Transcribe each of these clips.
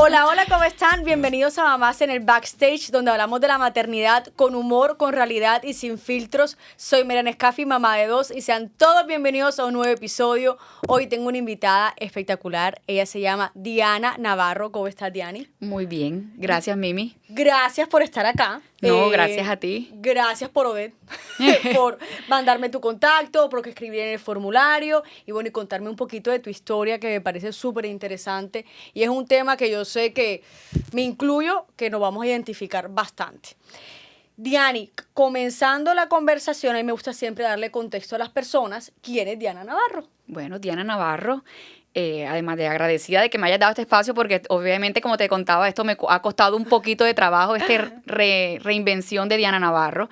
Hola, hola, ¿cómo están? Bienvenidos a Mamás en el Backstage, donde hablamos de la maternidad con humor, con realidad y sin filtros. Soy Miriam Escafi, mamá de dos, y sean todos bienvenidos a un nuevo episodio. Hoy tengo una invitada espectacular. Ella se llama Diana Navarro. ¿Cómo estás, Diani? Muy bien, gracias, Mimi. Gracias por estar acá. No, gracias a ti. Gracias por Odette, por mandarme tu contacto, por escribir en el formulario y bueno, y contarme un poquito de tu historia que me parece súper interesante y es un tema que yo sé que me incluyo, que nos vamos a identificar bastante. Diani, comenzando la conversación, a mí me gusta siempre darle contexto a las personas. ¿Quién es Diana Navarro? Bueno, Diana Navarro, además de agradecida de que me hayas dado este espacio, porque obviamente, como te contaba, esto me ha costado un poquito de trabajo, reinvención de Diana Navarro.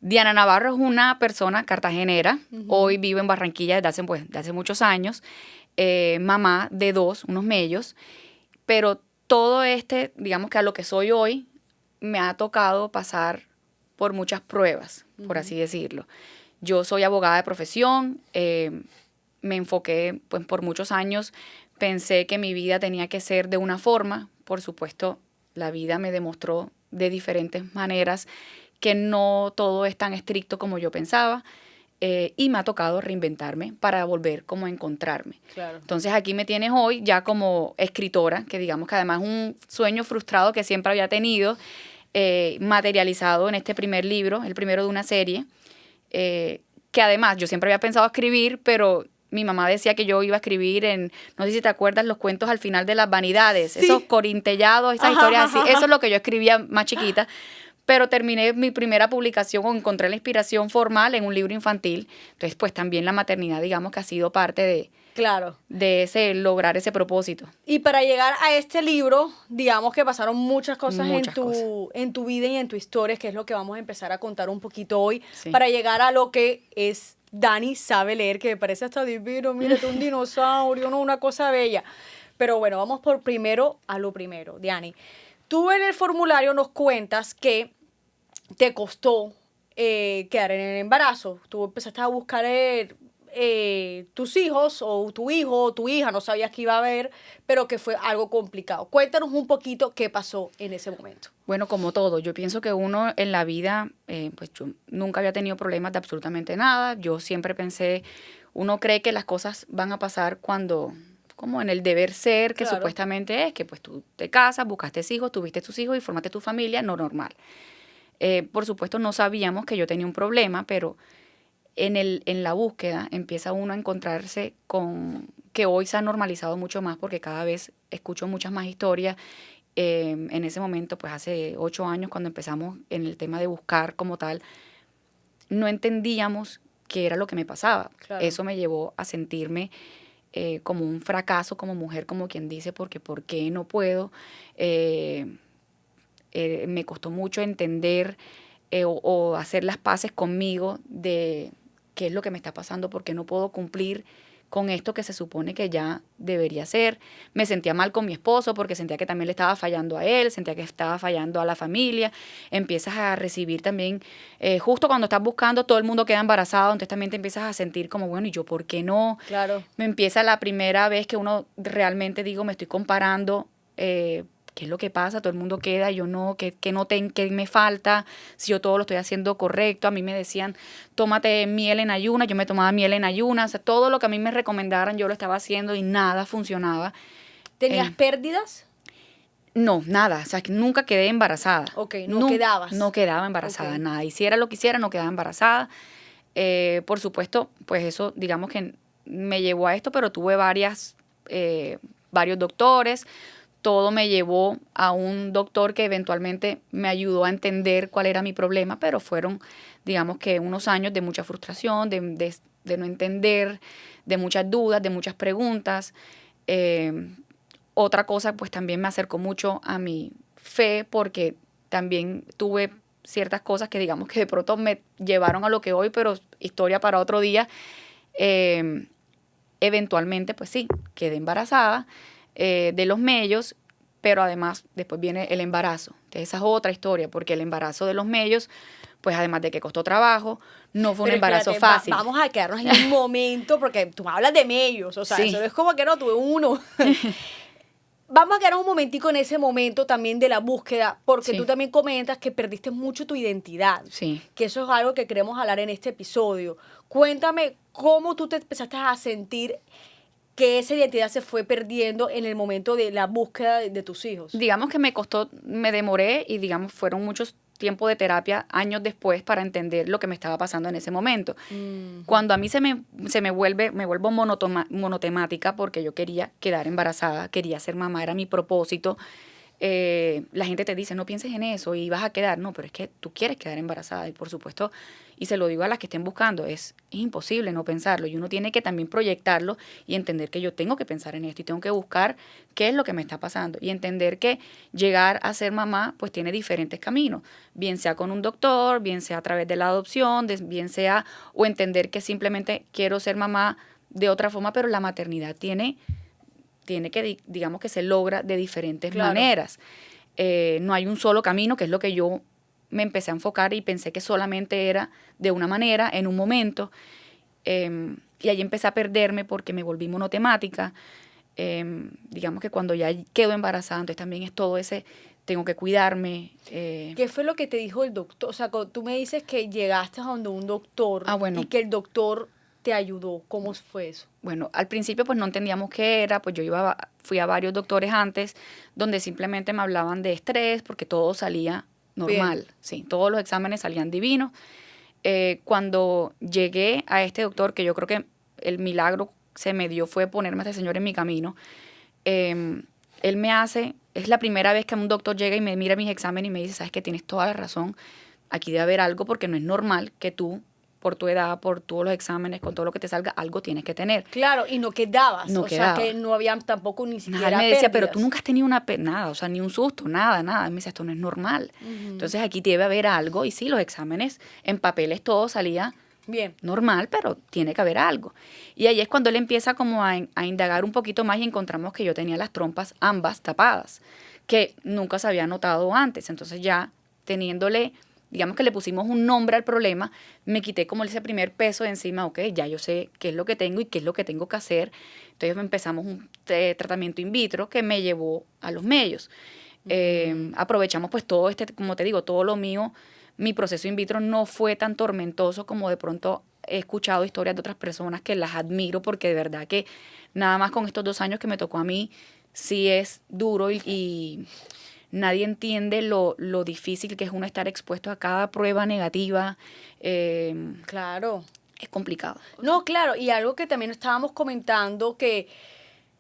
Diana Navarro es una persona cartagenera, hoy vivo en Barranquilla desde hace muchos años, mamá de dos, unos mellos, pero todo digamos que a lo que soy hoy, me ha tocado pasar por muchas pruebas, por así decirlo. Yo soy abogada de profesión, me enfoqué, pues por muchos años, pensé que mi vida tenía que ser de una forma. Por supuesto, la vida me demostró de diferentes maneras que no todo es tan estricto como yo pensaba. Y me ha tocado reinventarme para volver como a encontrarme. Claro. Entonces aquí me tienes hoy ya como escritora, que digamos que además es un sueño frustrado que siempre había tenido, materializado en este primer libro, el primero de una serie, que además yo siempre había pensado escribir, pero mi mamá decía que yo iba a escribir no sé si te acuerdas, los cuentos al final de las vanidades, Sí. esos corintellados, esas historias así, eso es lo que yo escribía más chiquita. Pero terminé mi primera publicación o encontré la inspiración formal en un libro infantil. Entonces, pues también la maternidad, digamos que ha sido parte Claro. de lograr ese propósito. Y para llegar a este libro, digamos que pasaron muchas cosas Muchas en tu vida y en tu historia, que es lo que vamos a empezar a contar un poquito hoy, Sí. para llegar a lo que es Dani sabe leer, que me parece hasta divino, mírate un dinosaurio, ¿no? Una cosa bella. Pero bueno, vamos por primero a lo primero, Diani. Tú en el formulario nos cuentas que te costó quedar en el embarazo. Tú empezaste a buscar tus hijos o tu hijo o tu hija, no sabías que iba a haber, pero que fue algo complicado. Cuéntanos un poquito qué pasó en ese momento. Bueno, como todo, yo pienso que uno en la vida, pues yo nunca había tenido problemas de absolutamente nada. Yo siempre pensé, uno cree que las cosas van a pasar como en el deber ser, que Claro. supuestamente es que pues tú te casas, buscaste hijos, tuviste tus hijos y formaste tu familia, no normal. Por supuesto no sabíamos que yo tenía un problema, pero en la búsqueda empieza uno a encontrarse con que hoy se ha normalizado mucho más porque cada vez escucho muchas más historias. En ese momento, pues hace 8 años, cuando empezamos en el tema de buscar como tal, no entendíamos qué era lo que me pasaba. Claro. Eso me llevó a sentirme como un fracaso como mujer, como quien dice, porque ¿por qué no puedo? Me costó mucho entender o hacer las paces conmigo de qué es lo que me está pasando, porque no puedo cumplir con esto que se supone que ya debería ser. Me sentía mal con mi esposo porque sentía que también le estaba fallando a él, sentía que estaba fallando a la familia. Empiezas a recibir también, justo cuando estás buscando, todo el mundo queda embarazado, entonces también te empiezas a sentir como, bueno, ¿y yo por qué no? Claro. Me empieza la primera vez que uno realmente digo, me estoy comparando, ¿qué es lo que pasa? Todo el mundo queda, yo no, ¿qué me falta? Si yo todo lo estoy haciendo correcto. A mí me decían, tómate miel en ayunas, yo me tomaba miel en ayunas, o sea, todo lo que a mí me recomendaran yo lo estaba haciendo y nada funcionaba. ¿Tenías pérdidas? No, nada, o sea, que nunca quedé embarazada. Ok, no quedabas. No quedaba embarazada, Ok. nada. Hiciera lo que hiciera, no quedaba embarazada. Por supuesto, pues eso, digamos que me llevó a esto, pero tuve varios doctores. Todo me llevó a un doctor que eventualmente me ayudó a entender cuál era mi problema, pero fueron, digamos que unos años de mucha frustración, de no entender, de muchas dudas, de muchas preguntas. Otra cosa, pues también me acercó mucho a mi fe, porque también tuve ciertas cosas que digamos que de pronto me llevaron a lo que hoy, pero historia para otro día. Eventualmente, pues sí, quedé embarazada de los mellos, pero además después viene el embarazo. Entonces esa es otra historia, porque el embarazo de los mellos, pues además de que costó trabajo, no fue un embarazo fácil. Vamos a quedarnos en un momento, porque tú hablas de mellos, o sea, Sí. eso no es como que no tuve uno. vamos a quedarnos un momentico en ese momento también de la búsqueda, porque Sí. tú también comentas que perdiste mucho tu identidad. Sí. Que eso es algo que queremos hablar en este episodio. Cuéntame cómo tú te empezaste a sentir que esa identidad se fue perdiendo en el momento de la búsqueda de tus hijos. Digamos que me demoré y digamos fueron muchos tiempos de terapia años después para entender lo que me estaba pasando en ese momento. Cuando a mí me vuelvo monotemática porque yo quería quedar embarazada, quería ser mamá, era mi propósito. La gente te dice, no pienses en eso y vas a quedar. No, pero es que tú quieres quedar embarazada y por supuesto, y se lo digo a las que estén buscando, es imposible no pensarlo y uno tiene que también proyectarlo y entender que yo tengo que pensar en esto y tengo que buscar qué es lo que me está pasando y entender que llegar a ser mamá pues tiene diferentes caminos, bien sea con un doctor, bien sea a través de la adopción, bien sea o entender que simplemente quiero ser mamá de otra forma, pero la maternidad tiene que, digamos que se logra de diferentes Claro. maneras. No hay un solo camino, que es lo que yo me empecé a enfocar y pensé que solamente era de una manera, en un momento. Y ahí empecé a perderme porque me volví monotemática. Digamos que cuando ya quedo embarazada, entonces también es todo ese, tengo que cuidarme. ¿Qué fue lo que te dijo el doctor? O sea, cuando tú me dices que llegaste a donde un doctor Bueno. y que el doctor te ayudó. ¿Cómo fue eso? Bueno, al principio pues no entendíamos qué era, pues fui a varios doctores antes donde simplemente me hablaban de estrés porque todo salía normal, Bien. sí, todos los exámenes salían divinos. Cuando llegué a este doctor, que yo creo que el milagro se me dio fue ponerme a este señor en mi camino, él me hace, es la primera vez que un doctor llega y me mira mis exámenes y me dice, sabes que tienes toda la razón, aquí debe haber algo porque no es normal que tú, por tu edad, por todos los exámenes, con todo lo que te salga, algo tienes que tener. Claro, y no quedabas. No o quedaba. sea, que no había tampoco ni siquiera Él me decía, pérdidas. pero tú nunca has tenido nada, o sea, ni un susto, nada. Él me decía, esto no es normal. Entonces aquí debe haber algo. Y sí, los exámenes en papeles todo salía bien normal, pero tiene que haber algo. Y ahí es cuando él empieza como a indagar un poquito más y encontramos que yo tenía las trompas ambas tapadas, que nunca se había notado antes. Entonces ya teniéndole, digamos que le pusimos un nombre al problema, me quité como ese primer peso de encima, ok, ya yo sé qué es lo que tengo y qué es lo que tengo que hacer. Entonces empezamos un tratamiento in vitro que me llevó a los medios. Aprovechamos pues todo como te digo, todo lo mío. Mi proceso in vitro no fue tan tormentoso como de pronto he escuchado historias de otras personas que las admiro porque de verdad que nada más con estos 2 años que me tocó a mí sí es duro y nadie entiende lo difícil que es uno estar expuesto a cada prueba negativa. claro. Es complicado. No, claro, y algo que también estábamos comentando, que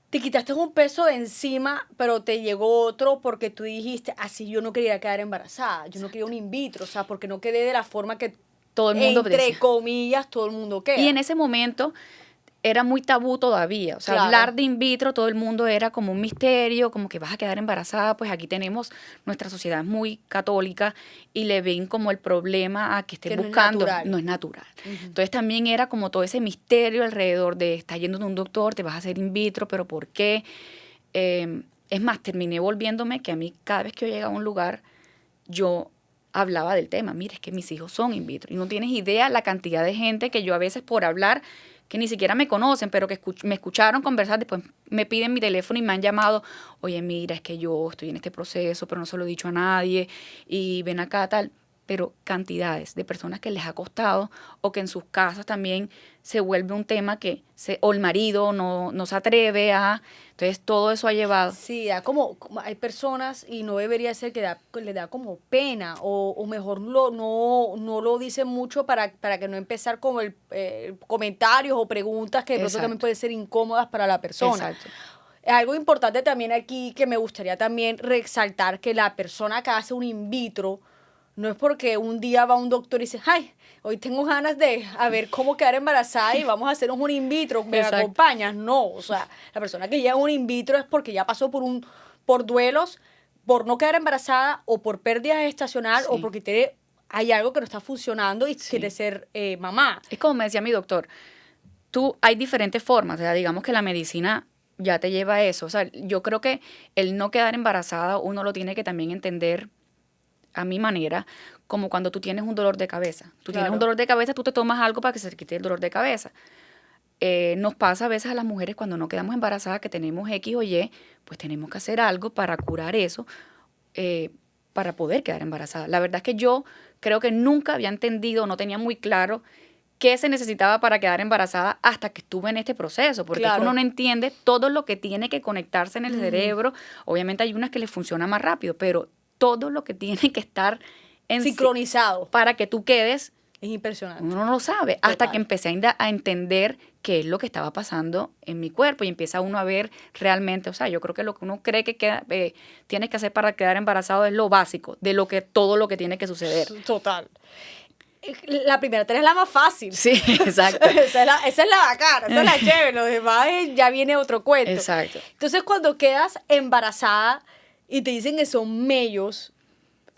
te quitaste un peso de encima, pero te llegó otro porque tú dijiste, así yo no quería quedar embarazada, yo no quería un in vitro, o sea, porque no quedé de la forma que, Todo el mundo entre decía. comillas, todo el mundo queda. Y en ese momento era muy tabú todavía. O sea, Claro. hablar de in vitro, todo el mundo era como un misterio, como que vas a quedar embarazada. Pues aquí tenemos, nuestra sociedad es muy católica y le ven como el problema a que estés Que no es buscando. natural. No es natural. Entonces también era como todo ese misterio alrededor de estar yendo a un doctor, te vas a hacer in vitro, pero ¿por qué? Es más, terminé volviéndome que a mí cada vez que yo llegaba a un lugar, yo hablaba del tema. Mira, es que mis hijos son in vitro. Y no tienes idea la cantidad de gente que yo a veces por hablar, que ni siquiera me conocen, pero que me escucharon conversar, después me piden mi teléfono y me han llamado, oye, mira, es que yo estoy en este proceso, pero no se lo he dicho a nadie, y ven acá, tal. Pero cantidades de personas que les ha costado o que en sus casas también se vuelve un tema o el marido no se atreve a. Entonces, todo eso ha llevado. Sí, da hay personas y no debería ser que le da como pena o mejor no lo dicen mucho para que no empezar como comentarios o preguntas que de pronto también Exacto. pueden ser incómodas para la persona. Exacto. Algo importante también aquí que me gustaría también resaltar, que la persona que hace un in vitro no es porque un día va un doctor y dice, ay, hoy tengo ganas de a ver cómo quedar embarazada y vamos a hacernos un in vitro, ¿me Exacto. acompañas? No, o sea, la persona que llega a un in vitro es porque ya pasó por duelos, por no quedar embarazada o por pérdida gestacional o Sí. porque hay algo que no está funcionando y Sí. quiere ser mamá. Es como me decía mi doctor, hay diferentes formas, o sea, digamos que la medicina ya te lleva a eso. O sea, yo creo que el no quedar embarazada uno lo tiene que también entender a mi manera, como cuando tú tienes un dolor de cabeza. Tú tienes Claro. un dolor de cabeza, tú te tomas algo para que se te quite el dolor de cabeza. nos pasa a veces a las mujeres cuando no quedamos embarazadas que tenemos X o Y, pues tenemos que hacer algo para curar eso, para poder quedar embarazada. La verdad es que yo creo que nunca había entendido, no tenía muy claro qué se necesitaba para quedar embarazada hasta que estuve en este proceso, porque es que uno no entiende todo lo que tiene que conectarse en el cerebro. Obviamente hay unas que les funciona más rápido, pero todo lo que tiene que estar sincronizado para que tú quedes, es impresionante. Uno no lo sabe. Total. Hasta que empecé a entender qué es lo que estaba pasando en mi cuerpo y empieza uno a ver realmente, o sea, yo creo que lo que uno cree que tienes que hacer para quedar embarazado es lo básico, de todo lo que tiene que suceder. Total. La primera es la más fácil. Sí, exacto. esa es la bacana, esa es la chévere. Lo demás ya viene otro cuento. Exacto. Entonces, cuando quedas embarazada y te dicen que son mellos,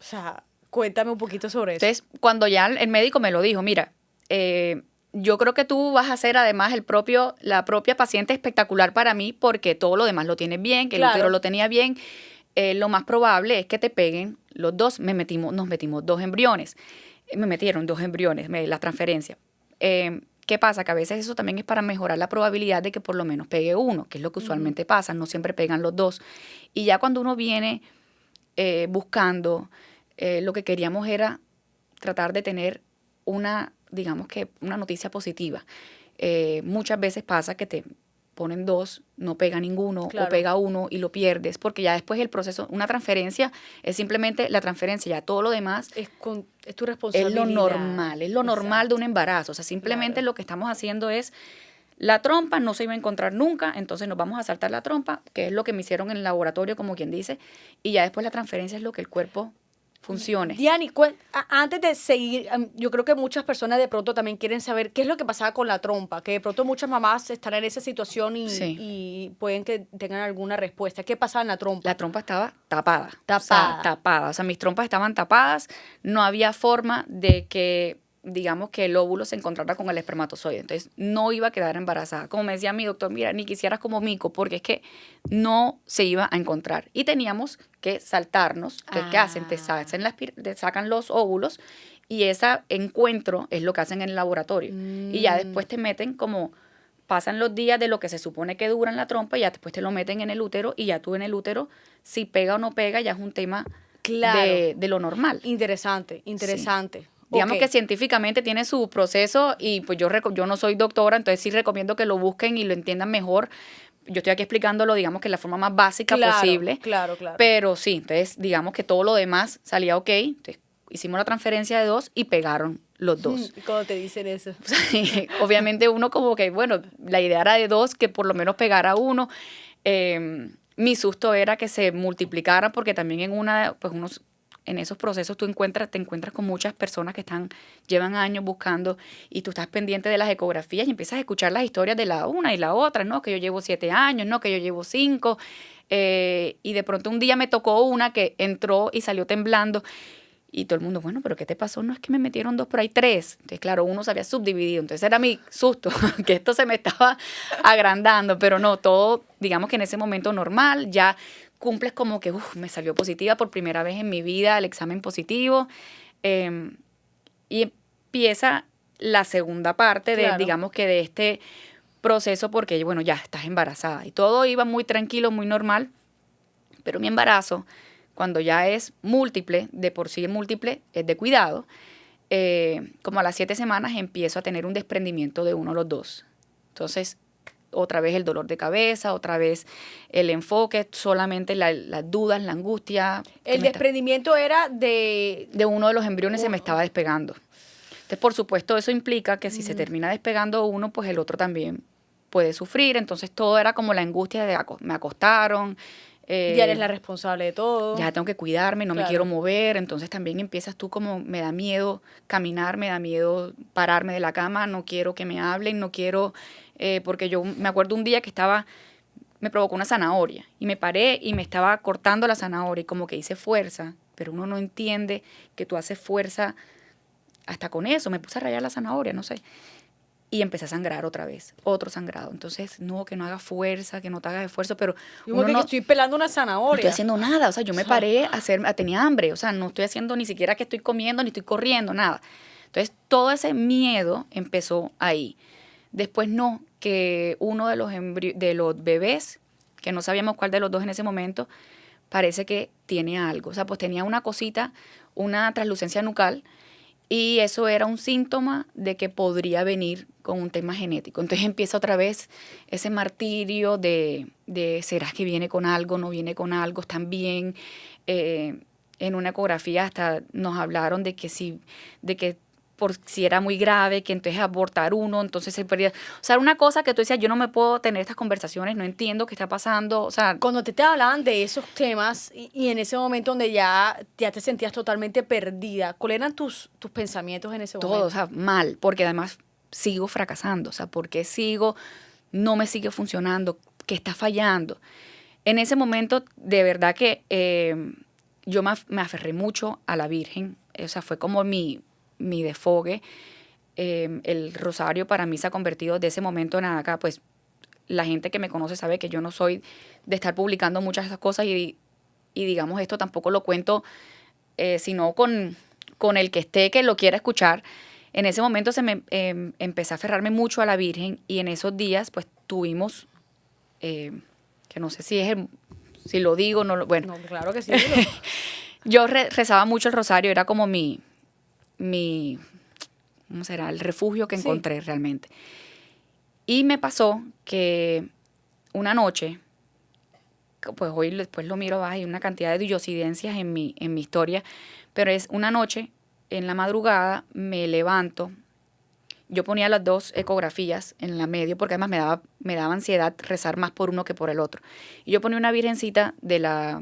o sea, cuéntame un poquito sobre eso. Entonces, cuando ya el médico me lo dijo, mira, yo creo que tú vas a ser además la propia paciente espectacular para mí porque todo lo demás lo tienes bien, que el útero lo tenía bien. Lo más probable es que te peguen los dos. Nos metimos 2 embriones. Me metieron 2 embriones, la transferencia. ¿Qué pasa? Que a veces eso también es para mejorar la probabilidad de que por lo menos pegue uno, que es lo que usualmente pasa, no siempre pegan los dos. Y ya cuando uno viene buscando, lo que queríamos era tratar de tener digamos que una noticia positiva. Muchas veces pasa que te ponen 2, no pega ninguno, o pega uno y lo pierdes, porque ya después el proceso, una transferencia es simplemente la transferencia, ya todo lo demás es tu responsabilidad. Es lo normal de un embarazo. O sea, simplemente lo que estamos haciendo es, la trompa no se iba a encontrar nunca, entonces nos vamos a saltar la trompa, que es lo que me hicieron en el laboratorio, como quien dice, y ya después la transferencia es lo que el cuerpo funcione. Diani, antes de seguir, yo creo que muchas personas de pronto también quieren saber qué es lo que pasaba con la trompa, que de pronto muchas mamás están en esa situación y pueden que tengan alguna respuesta. ¿Qué pasaba en la trompa? La trompa estaba tapada. Tapada. O sea, mis trompas estaban tapadas, no había forma de que, digamos, que el óvulo se encontrara con el espermatozoide. Entonces, no iba a quedar embarazada. Como me decía mi doctor, mira, ni quisieras como mico, porque es que no se iba a encontrar. Y teníamos que saltarnos. Entonces, ¿qué hacen? Te sacan los óvulos y ese encuentro es lo que hacen en el laboratorio. Y ya después te meten como, pasan los días de lo que se supone que dura en la trompa y ya después te lo meten en el útero y ya tú en el útero, si pega o no pega, ya es un tema de lo normal. Interesante. Sí. Digamos que científicamente tiene su proceso y pues yo no soy doctora, entonces sí recomiendo que lo busquen y lo entiendan mejor. Yo estoy aquí explicándolo, digamos que la forma más básica posible. Claro. Pero sí, entonces digamos que todo lo demás salía ok. Entonces hicimos la transferencia de 2 y pegaron los 2. ¿Y cómo te dicen eso? Obviamente uno como que, bueno, la idea era de 2, que por lo menos pegara 1. Mi susto era que se multiplicaran porque también en esos procesos te encuentras con muchas personas que llevan años buscando y tú estás pendiente de las ecografías y empiezas a escuchar las historias de la una y la otra, ¿no? Que yo llevo 7 años, ¿no? Que yo llevo 5. Y de pronto un día me tocó una que entró y salió temblando y todo el mundo, bueno, ¿pero qué te pasó? No es que me metieron 2, pero hay 3. Entonces, claro, uno se había subdividido. Entonces era mi susto, que esto se me estaba agrandando, pero no, todo, digamos que en ese momento normal, ya cumples como que, me salió positiva por primera vez en mi vida el examen positivo. Y empieza la segunda parte digamos que de este proceso porque, bueno, ya estás embarazada. Y todo iba muy tranquilo, muy normal. Pero mi embarazo, cuando ya es múltiple, de por sí múltiple, es de cuidado, como a las 7 semanas empiezo a tener un desprendimiento de uno de los dos. Entonces, otra vez el dolor de cabeza, otra vez el enfoque, solamente las dudas, la angustia. El desprendimiento era de uno de los embriones se me estaba despegando. Entonces, por supuesto, eso implica que si se termina despegando uno, pues el otro también puede sufrir. Entonces, todo era como la angustia de me acostaron. Ya eres la responsable de todo. Ya tengo que cuidarme, no me quiero mover. Entonces, también empiezas tú como, me da miedo caminar, me da miedo pararme de la cama, no quiero que me hablen, no quiero... porque yo me acuerdo un día que me provocó una zanahoria y me paré y me estaba cortando la zanahoria y como que hice fuerza, pero uno no entiende que tú haces fuerza hasta con eso. Me puse a rayar la zanahoria, no sé. Y empecé a sangrar otra vez, otro sangrado. Entonces, no, que no haga fuerza, que no te hagas esfuerzo, pero... Como que estoy pelando una zanahoria. No estoy haciendo nada, o sea, yo me paré tenía hambre, o sea, no estoy haciendo ni siquiera que estoy comiendo, ni estoy corriendo, nada. Entonces, todo ese miedo empezó ahí. Después, no, que uno de de los bebés, que no sabíamos cuál de los dos en ese momento, parece que tiene algo. O sea, pues tenía una cosita, una translucencia nucal, y eso era un síntoma de que podría venir con un tema genético. Entonces empieza otra vez ese martirio de ¿será que viene con algo, no viene con algo? ¿Están bien? En una ecografía hasta nos hablaron de que por si era muy grave, que entonces abortar uno, entonces se perdía. O sea, era una cosa que tú decías, yo no me puedo tener estas conversaciones, no entiendo qué está pasando. O sea, Cuando te hablaban de esos temas y en ese momento donde ya te sentías totalmente perdida, ¿cuáles eran tus pensamientos en ese todo, momento? o sea, mal, porque además sigo fracasando. O sea, porque no me sigue funcionando, que está fallando. En ese momento, de verdad que yo me aferré mucho a la Virgen. O sea, fue como mi desfogue. El rosario para mí se ha convertido de ese momento en acá, pues la gente que me conoce sabe que yo no soy de estar publicando muchas de esas cosas y digamos esto tampoco lo cuento sino con el que esté que lo quiera escuchar. En ese momento empecé a aferrarme mucho a la Virgen y en esos días pues tuvimos, que no sé si lo digo, no bueno. No, claro que sí. Dilo. Yo rezaba mucho el rosario, era como mi ¿cómo será? El refugio que Sí. encontré realmente. Y me pasó que una noche, pues hoy después lo miro, hay una cantidad de diosidencias en mi historia, pero es una noche, en la madrugada, me levanto, yo ponía las dos ecografías en la medio, porque además me daba ansiedad rezar más por uno que por el otro. Y yo ponía una virgencita de la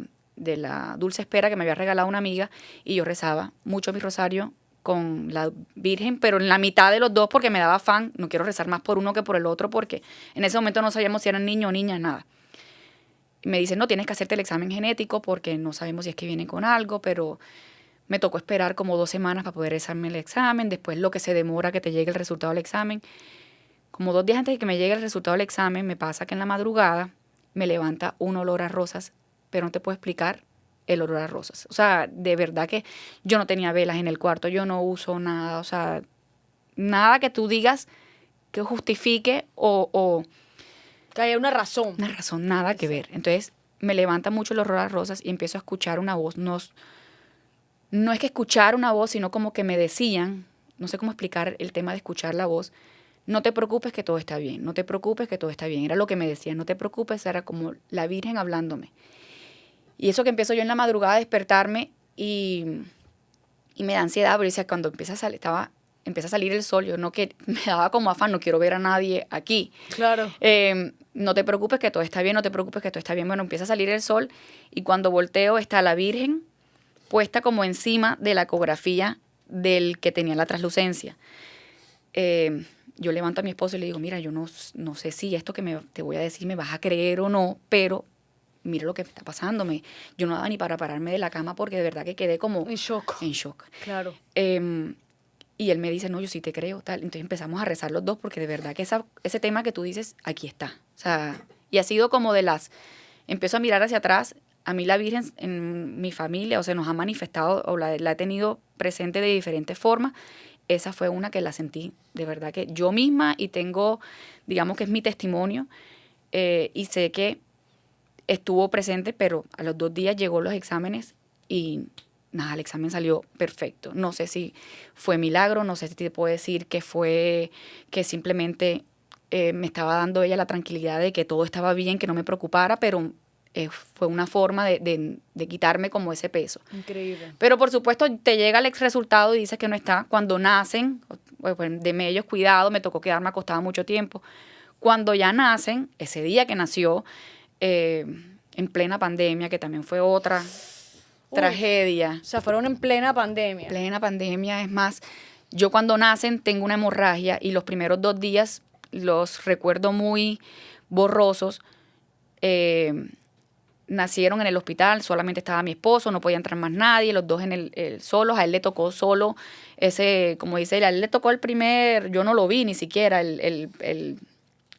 Dulce Espera que me había regalado una amiga, y yo rezaba mucho mi rosario con la Virgen, pero en la mitad de los dos porque me daba afán, no quiero rezar más por uno que por el otro, porque en ese momento no sabíamos si eran niños o niñas, nada. Y me dicen, no, tienes que hacerte el examen genético porque no sabemos si es que viene con algo, pero me tocó esperar como 2 semanas para poder hacerme el examen, después lo que se demora que te llegue el resultado del examen. Como 2 días antes de que me llegue el resultado del examen, me pasa que en la madrugada me levanta un olor a rosas, pero no te puedo explicar el olor a rosas. O sea, de verdad que yo no tenía velas en el cuarto, yo no uso nada, o sea, nada que tú digas que justifique o Que haya una razón. una razón, nada que ver. Entonces me levanta mucho el olor a rosas y empiezo a escuchar una voz. No es que escuchar una voz, sino como que me decían, no sé cómo explicar el tema de escuchar la voz, no te preocupes que todo está bien, no te preocupes que todo está bien. Era lo que me decían, no te preocupes, era como la Virgen hablándome. Y eso que empiezo yo en la madrugada a despertarme y me da ansiedad, pero decía, cuando empieza a salir el sol, yo no que me daba como afán, no quiero ver a nadie aquí. Claro. No te preocupes que todo está bien, no te preocupes que todo está bien. Bueno, empieza a salir el sol y cuando volteo está la Virgen puesta como encima de la ecografía del que tenía la translucencia. Yo levanto a mi esposo y le digo, mira, yo no sé si esto que te voy a decir me vas a creer o no, pero mira lo que me está pasando. Yo no daba ni para pararme de la cama porque de verdad que quedé como En shock. en shock. Claro. Y él me dice, no, yo sí te creo, tal. Entonces empezamos a rezar los dos porque de verdad que ese tema que tú dices, aquí está. O sea, y ha sido como empiezo a mirar hacia atrás. A mí la Virgen en mi familia, o sea, nos ha manifestado o la he tenido presente de diferentes formas. Esa fue una que la sentí de verdad que yo misma y tengo, digamos que es mi testimonio y sé que estuvo presente, pero a los 2 días llegó los exámenes y nada, el examen salió perfecto. No sé si fue milagro, no sé si te puedo decir que fue que simplemente me estaba dando ella la tranquilidad de que todo estaba bien, que no me preocupara, pero fue una forma de quitarme como ese peso. Increíble. Pero por supuesto te llega el resultado y dices que no está. Cuando nacen, pues, de ellos cuidado, me tocó quedarme acostada mucho tiempo. Cuando ya nacen, ese día que nació, en plena pandemia, que también fue otra tragedia. O sea, fueron en plena pandemia. Plena pandemia, es más, yo cuando nacen tengo una hemorragia y los primeros 2 días los recuerdo muy borrosos. Nacieron en el hospital, solamente estaba mi esposo, no podía entrar más nadie, los dos solos, a él le tocó solo como dice él, a él le tocó el primer, yo no lo vi ni siquiera,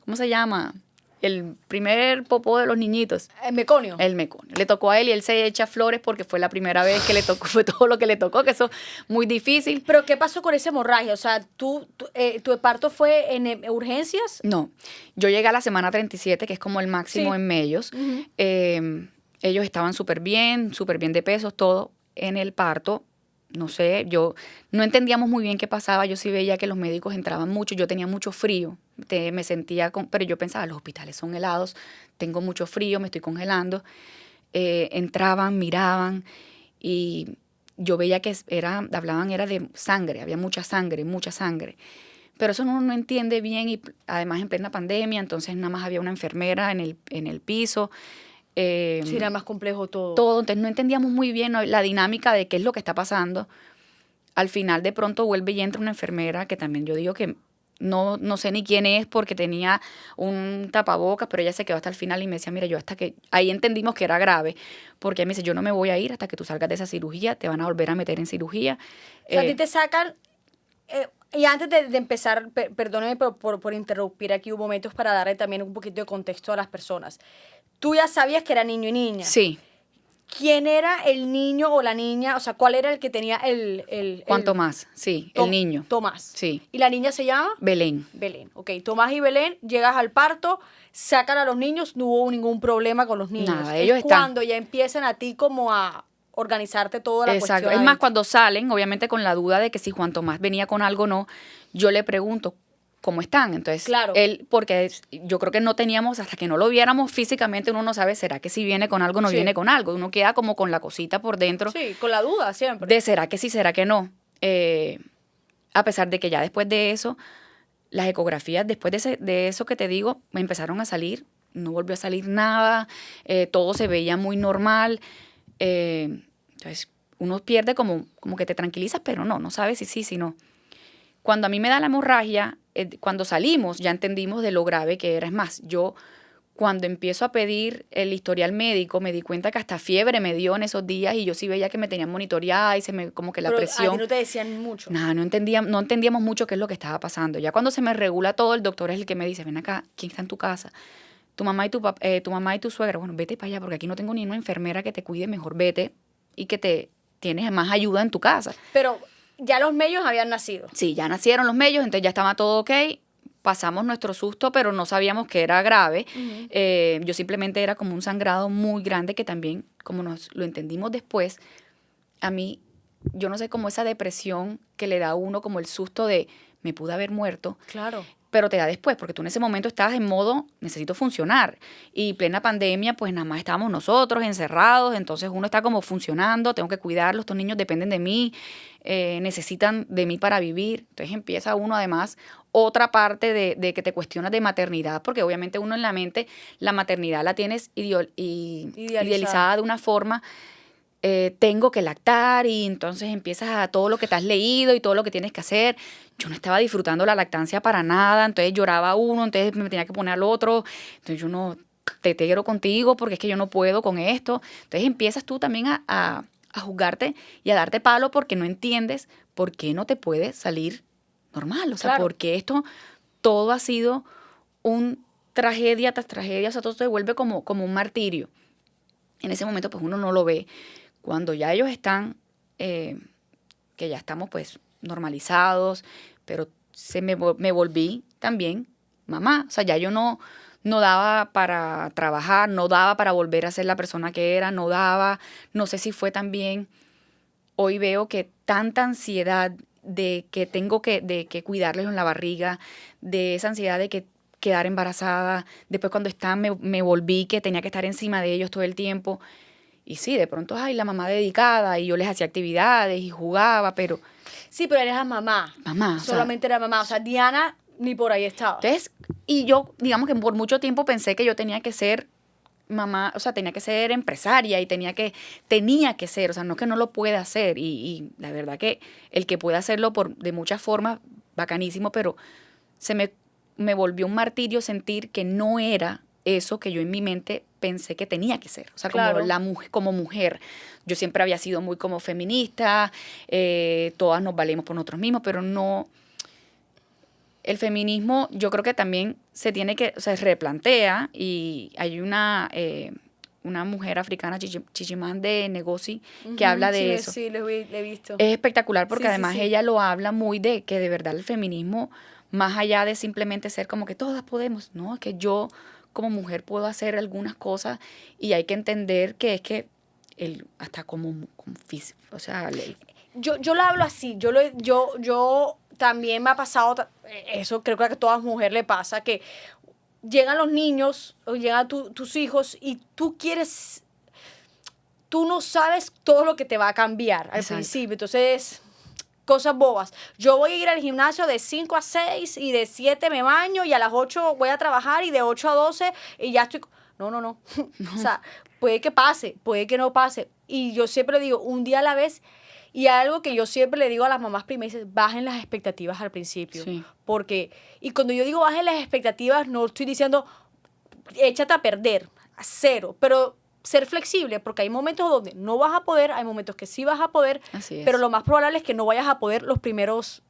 ¿cómo se llama? el primer popó de los niñitos. ¿El meconio? El meconio. Le tocó a él y él se echa flores porque fue la primera vez que le tocó, fue todo lo que le tocó, que eso es muy difícil. ¿Pero qué pasó con esa hemorragia? O sea, ¿tu parto fue en urgencias? No, yo llegué a la semana 37, que es como el máximo Sí. en mellos. Ellos estaban súper bien de pesos, todo. En el parto, no sé, no entendíamos muy bien qué pasaba. Yo sí veía que los médicos entraban mucho, yo tenía mucho frío, me sentía, pero yo pensaba, los hospitales son helados, tengo mucho frío, me estoy congelando. Entraban, miraban y yo veía que hablaban era de sangre, había mucha sangre. Pero eso uno no entiende bien y además en plena pandemia, entonces nada más había una enfermera en el piso. Sí, era más complejo todo. Entonces no entendíamos muy bien, ¿no?, la dinámica de qué es lo que está pasando. Al final de pronto vuelve y entra una enfermera que también yo digo que no sé ni quién es porque tenía un tapabocas, pero ella se quedó hasta el final y me decía, mira, yo hasta que ahí entendimos que era grave, porque ella me dice, yo no me voy a ir hasta que tú salgas de esa cirugía, te van a volver a meter en cirugía. O sea, a ti te sacan... y antes de empezar, perdóneme por interrumpir aquí un momento para darle también un poquito de contexto a las personas. Tú ya sabías que era niño y niña. Sí. ¿Quién era el niño o la niña? O sea, ¿cuál era el que tenía Juan Tomás, sí, el niño. Tomás. Sí. ¿Y la niña se llama? Belén. Belén. Ok, Tomás y Belén, llegas al parto, sacan a los niños, no hubo ningún problema con los niños. Nada, es ellos están. cuando ya empiezan a ti como a organizarte toda la Exacto. cuestión. Es más, adentro. cuando salen, obviamente con la duda de que si Juan Tomás venía con algo o no, yo le pregunto, ¿cómo están? Entonces, Claro. él, porque yo creo que no teníamos, hasta que no lo viéramos físicamente, uno no sabe, ¿será que si viene con algo o no Sí. viene con algo? Uno queda como con la cosita por dentro Sí, con la duda siempre. de será que sí, será que no. A pesar de que ya después de eso, las ecografías, después de eso que te digo, me empezaron a salir, no volvió a salir nada, todo se veía muy normal. Entonces, uno pierde como que te tranquilizas, pero no sabes si sí, si no. Cuando a mí me da la hemorragia, cuando salimos ya entendimos de lo grave que era. Es más, yo cuando empiezo a pedir el historial médico me di cuenta que hasta fiebre me dio en esos días y yo sí veía que me tenían monitoreada y como que la Pero presión. a ti no te decían mucho. Nada, no entendíamos mucho qué es lo que estaba pasando. Ya cuando se me regula todo, el doctor es el que me dice, ven acá, ¿quién está en tu casa? Tu mamá y tu suegra. Bueno, vete para allá porque aquí no tengo ni una enfermera que te cuide, mejor vete y que tienes más ayuda en tu casa. Pero ya los mellos habían nacido. Sí, ya nacieron los mellos, entonces ya estaba todo ok. Pasamos nuestro susto, pero no sabíamos que era grave. Yo simplemente era como un sangrado muy grande que también, como nos lo entendimos después, a mí, yo no sé, como esa depresión que le da a uno, como el susto de me pude haber muerto. Claro. Pero te da después, porque tú en ese momento estabas en modo, necesito funcionar. Y plena pandemia, pues nada más estábamos nosotros encerrados, entonces uno está como funcionando, tengo que cuidarlos, estos niños dependen de mí, necesitan de mí para vivir. Entonces empieza uno además otra parte de que te cuestionas de maternidad, porque obviamente uno en la mente, la maternidad la tienes idealizada de una forma. Tengo que lactar y entonces empiezas a todo lo que te has leído y todo lo que tienes que hacer. Yo no estaba disfrutando la lactancia para nada, entonces lloraba uno, entonces me tenía que poner al otro, entonces yo no te quiero contigo porque es que yo no puedo con esto. Entonces empiezas tú también a juzgarte y a darte palo porque no entiendes por qué no te puede salir normal, o sea, Claro. porque esto todo ha sido un tragedia tras tragedia, o sea, todo se vuelve como un martirio. En ese momento pues uno no lo ve. Cuando ya ellos están, que ya estamos pues normalizados, pero me volví también mamá. O sea, ya yo no daba para trabajar, no daba para volver a ser la persona que era, no daba, no sé si fue también, hoy veo que tanta ansiedad de que tengo de que cuidarles en la barriga, de esa ansiedad de que quedar embarazada, después cuando están me volví que tenía que estar encima de ellos todo el tiempo. Y sí, de pronto, ay, la mamá dedicada, y yo les hacía actividades y jugaba, pero... Sí, pero eres la mamá. Mamá. Solamente era mamá. O sea, Diana ni por ahí estaba. Entonces, y yo, digamos que por mucho tiempo pensé que yo tenía que ser mamá, o sea, tenía que ser empresaria y tenía que ser, o sea, no que no lo pueda hacer. Y la verdad que el que puede hacerlo de muchas formas, bacanísimo, pero me volvió un martirio sentir que no era eso que yo en mi mente pensé que tenía que ser. O sea, Claro. como mujer. Yo siempre había sido muy como feminista, todas nos valemos por nosotros mismos, pero no el feminismo yo creo que también se tiene que, o sea, se replantea y hay una mujer africana, Chichimamanda Ngozi, que habla de eso. Sí, lo he visto. Es espectacular porque Sí, sí, además sí. ella lo habla muy de que de verdad el feminismo, más allá de simplemente ser como que todas podemos, no, es que yo como mujer puedo hacer algunas cosas y hay que entender que es que hasta como físico, o sea, Yo lo hablo así, yo también me ha pasado, eso creo que a todas mujeres le pasa, que llegan los niños o llegan tus hijos y tú no sabes todo lo que te va a cambiar al Exacto. principio, entonces cosas bobas. Yo voy a ir al gimnasio de 5 a 6 y de 7 me baño y a las 8 voy a trabajar y de 8 a 12 y ya estoy... No. O sea, puede que pase, puede que no pase. Y yo siempre digo, un día a la vez. Y algo que yo siempre le digo a las mamás primeras, bajen las expectativas al principio. Sí. Porque, y cuando yo digo bajen las expectativas, no estoy diciendo échate a perder, a cero. Pero ser flexible, porque hay momentos donde no vas a poder, hay momentos que sí vas a poder, Así es. pero lo más probable es que no vayas a poder los primeros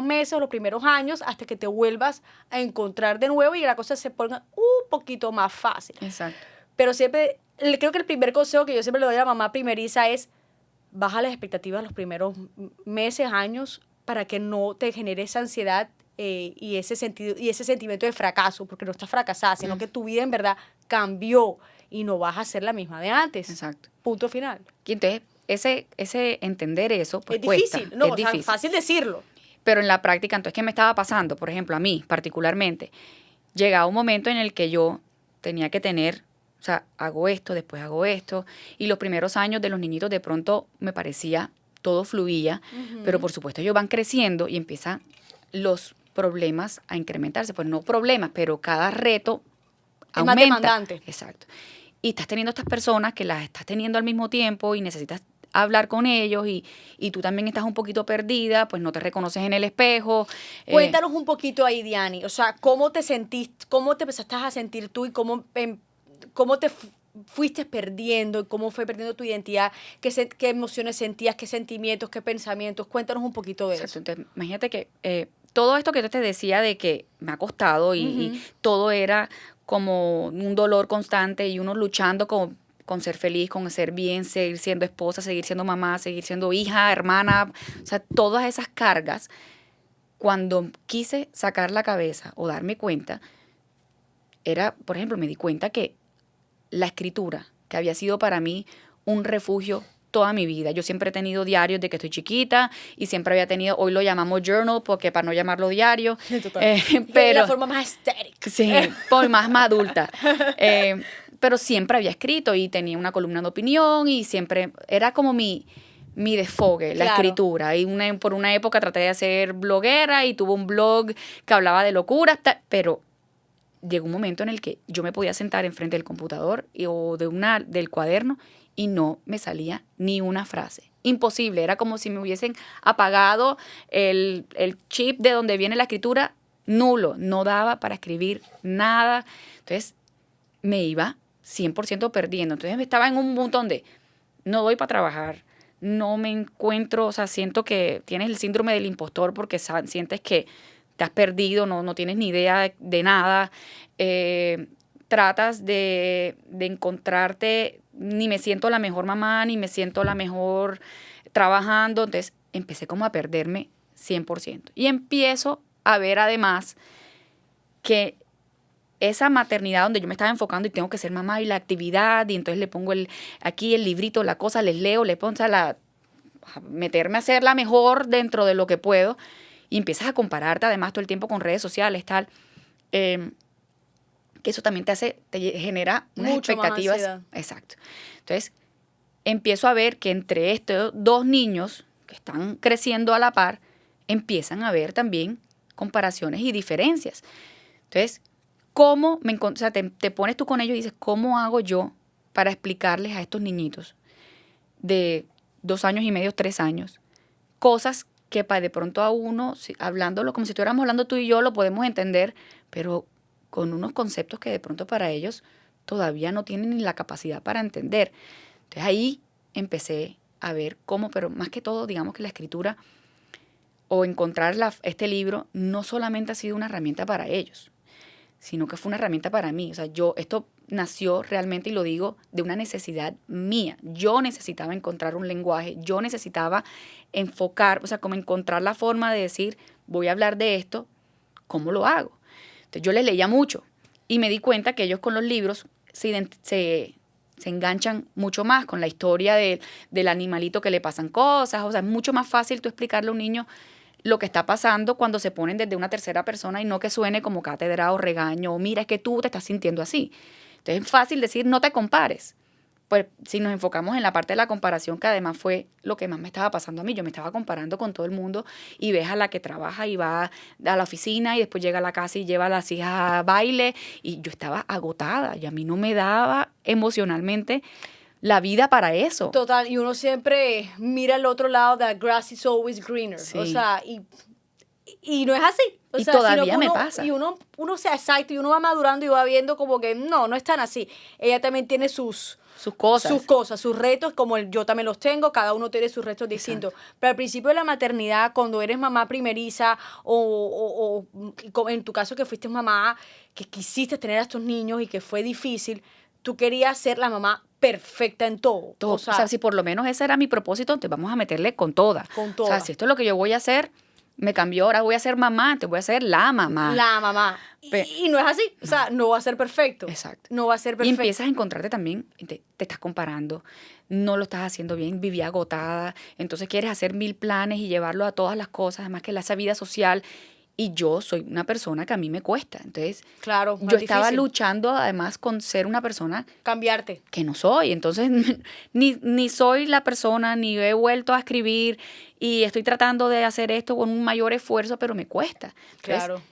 meses, los primeros años, hasta que te vuelvas a encontrar de nuevo y la cosa se ponga un poquito más fácil. Exacto. Pero siempre, creo que el primer consejo que yo siempre le doy a la mamá primeriza es, baja las expectativas los primeros meses, años, para que no te genere esa ansiedad y ese sentimiento de fracaso, porque no estás fracasada, sino que tu vida en verdad cambió y no vas a ser la misma de antes. Exacto. Punto final. Y entonces, ese entender eso, pues Es difícil, cuesta, no, es o sea, difícil. fácil decirlo. Pero en la práctica, entonces, ¿qué me estaba pasando? Por ejemplo, a mí particularmente, llegaba un momento en el que yo tenía que tener, o sea, hago esto, después hago esto, y los primeros años de los niñitos de pronto me parecía, todo fluía, pero por supuesto ellos van creciendo y empiezan los problemas a incrementarse. Pues no problemas, pero cada reto Es más aumenta. demandante. Exacto. Y estás teniendo estas personas que las estás teniendo al mismo tiempo y necesitas hablar con ellos y tú también estás un poquito perdida, pues no te reconoces en el espejo. Cuéntanos un poquito ahí, Diani, o sea, ¿cómo te sentiste, cómo te empezaste a sentir tú y cómo te fuiste perdiendo y cómo fue perdiendo tu identidad? ¿Qué emociones sentías, qué sentimientos, qué pensamientos? Cuéntanos un poquito de Exacto. eso. Entonces, imagínate que todo esto que yo te decía de que me ha costado y todo era como un dolor constante y uno luchando con ser feliz, con ser bien, seguir siendo esposa, seguir siendo mamá, seguir siendo hija, hermana, o sea, todas esas cargas, cuando quise sacar la cabeza o darme cuenta, era, por ejemplo, me di cuenta que la escritura, que había sido para mí un refugio toda mi vida. Yo siempre he tenido diarios de que estoy chiquita y siempre había tenido, hoy lo llamamos journal porque para no llamarlo diario, Pero la forma más estética. sí, pues más adulta. Pero siempre había escrito y tenía una columna de opinión y siempre era como mi desfogue, la Claro. escritura. Y por una época traté de ser bloguera y tuve un blog que hablaba de locuras, pero llegó un momento en el que yo me podía sentar enfrente del computador o del cuaderno y no me salía ni una frase. Imposible, era como si me hubiesen apagado el chip de donde viene la escritura, nulo, no daba para escribir nada. Entonces me iba 100% perdiendo. Entonces estaba en un montón de, no doy para trabajar, no me encuentro, o sea, siento que tienes el síndrome del impostor porque sientes que te has perdido, no tienes ni idea de nada, tratas de encontrarte, ni me siento la mejor mamá, ni me siento la mejor trabajando, entonces empecé como a perderme 100%. Y empiezo a ver además que esa maternidad donde yo me estaba enfocando y tengo que ser mamá y la actividad, y entonces le pongo aquí el librito, la cosa, les leo, le pongo a meterme a ser la mejor dentro de lo que puedo, y empiezas a compararte además todo el tiempo con redes sociales, tal, que eso también te genera unas Mucho más expectativas. ansiedad. Exacto. Entonces, empiezo a ver que entre estos dos niños que están creciendo a la par, empiezan a ver también comparaciones y diferencias. Entonces, o sea, te pones tú con ellos y dices, ¿cómo hago yo para explicarles a estos niñitos de 2 años y medio, 3 años, cosas que para de pronto a uno, hablándolo como si estuviéramos hablando tú y yo, lo podemos entender, pero con unos conceptos que de pronto para ellos todavía no tienen ni la capacidad para entender? Entonces ahí empecé a ver cómo, pero más que todo, digamos que la escritura o encontrar este libro no solamente ha sido una herramienta para ellos, sino que fue una herramienta para mí. O sea, esto nació realmente, y lo digo, de una necesidad mía. Yo necesitaba encontrar un lenguaje, yo necesitaba enfocar, o sea, como encontrar la forma de decir, voy a hablar de esto, ¿cómo lo hago? Entonces yo les leía mucho y me di cuenta que ellos con los libros se enganchan mucho más con la historia del animalito que le pasan cosas. O sea, es mucho más fácil tú explicarle a un niño lo que está pasando cuando se ponen desde una tercera persona y no que suene como cátedra o regaño o mira, es que tú te estás sintiendo así. Entonces es fácil decir no te compares. Pues si nos enfocamos en la parte de la comparación, que además fue lo que más me estaba pasando a mí, yo me estaba comparando con todo el mundo y ves a la que trabaja y va a la oficina y después llega a la casa y lleva a las hijas a baile y yo estaba agotada y a mí no me daba emocionalmente la vida para eso. Total, y uno siempre mira al otro lado, that grass is always greener. Sí. O sea, y no es así. O Y sea, todavía sino que me pasa. Y uno se exacto y uno va madurando y va viendo como que no es tan así. Ella también tiene sus cosas, sus retos, como yo también los tengo, cada uno tiene sus retos distintos. Pero al principio de la maternidad, cuando eres mamá primeriza o en tu caso que fuiste mamá, que quisiste tener a estos niños y que fue difícil, tú querías ser la mamá perfecta en todo. O sea, si por lo menos ese era mi propósito, entonces vamos a meterle con toda. Con toda. O sea, si esto es lo que yo voy a hacer, me cambió, ahora voy a ser mamá, entonces voy a ser la mamá. La mamá. Y no es así. O sea, no va a ser perfecto. Exacto. No va a ser perfecto. Y empiezas a encontrarte también, te estás comparando, no lo estás haciendo bien, viví agotada, entonces quieres hacer 1000 planes y llevarlo a todas las cosas, además que esa vida social. Y yo soy una persona que a mí me cuesta. Entonces, claro, yo estaba luchando además con ser una persona cambiarte. Que no soy. Entonces, ni soy la persona, ni he vuelto a escribir y estoy tratando de hacer esto con un mayor esfuerzo, pero me cuesta. Entonces, claro.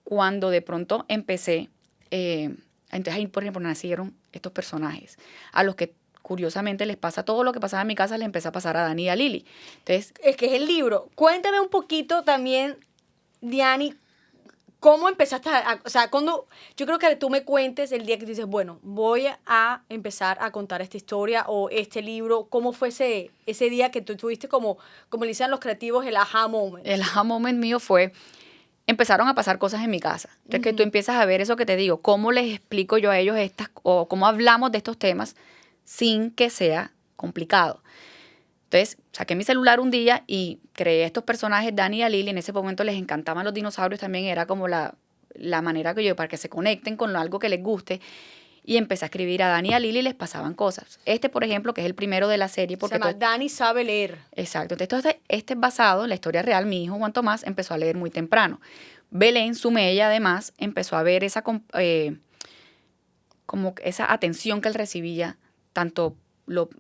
Cuando de pronto empecé, entonces ahí, por ejemplo, nacieron estos personajes a los que curiosamente les pasa todo lo que pasaba en mi casa, les empezó a pasar a Dani y a Lili. Entonces, es que es el libro. Cuéntame un poquito también, Diani, ¿cómo empezaste o sea, cuando yo creo que tú me cuentes el día que tú dices, bueno, voy a empezar a contar esta historia o este libro, ¿cómo fue ese día que tú tuviste como le dicen los creativos, el aha moment? El aha moment mío fue, empezaron a pasar cosas en mi casa. Entonces que tú empiezas a ver eso que te digo, cómo les explico yo a ellos o cómo hablamos de estos temas sin que sea complicado. Entonces, saqué mi celular un día y creé estos personajes, Dani y a Lili. En ese momento les encantaban los dinosaurios también. Era como la manera que yo, para que se conecten con algo que les guste. Y empecé a escribir a Dani y a Lili y les pasaban cosas. Por ejemplo, que es el primero de la serie. Porque se llama Dani sabe leer. Exacto. Entonces, este es basado en la historia real. Mi hijo Juan Tomás empezó a leer muy temprano. Belén, su mella, además, empezó a ver como esa atención que él recibía, tanto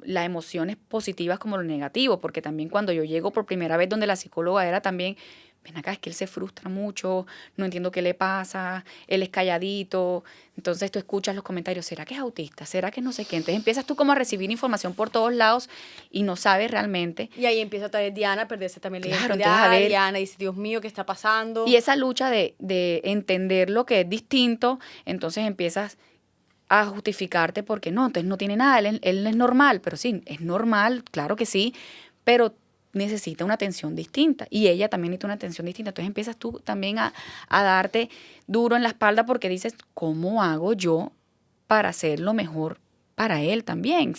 las emociones positivas como lo negativo, porque también cuando yo llego por primera vez donde la psicóloga era también, ven acá, es que él se frustra mucho, no entiendo qué le pasa, él es calladito, entonces tú escuchas los comentarios, ¿será que es autista? ¿Será que no sé qué? Entonces empiezas tú como a recibir información por todos lados y no sabes realmente. Y ahí empieza también Diana a perderse también la Claro, identidad. entonces, a ver, Diana dice, Dios mío, ¿qué está pasando? Y esa lucha de entender lo que es distinto, entonces empiezas a justificarte porque no, entonces no tiene nada, él es normal, pero sí, es normal, claro que sí, pero necesita una atención distinta y ella también necesita una atención distinta. Entonces empiezas tú también a darte duro en la espalda porque dices, ¿cómo hago yo para hacer lo mejor para él también?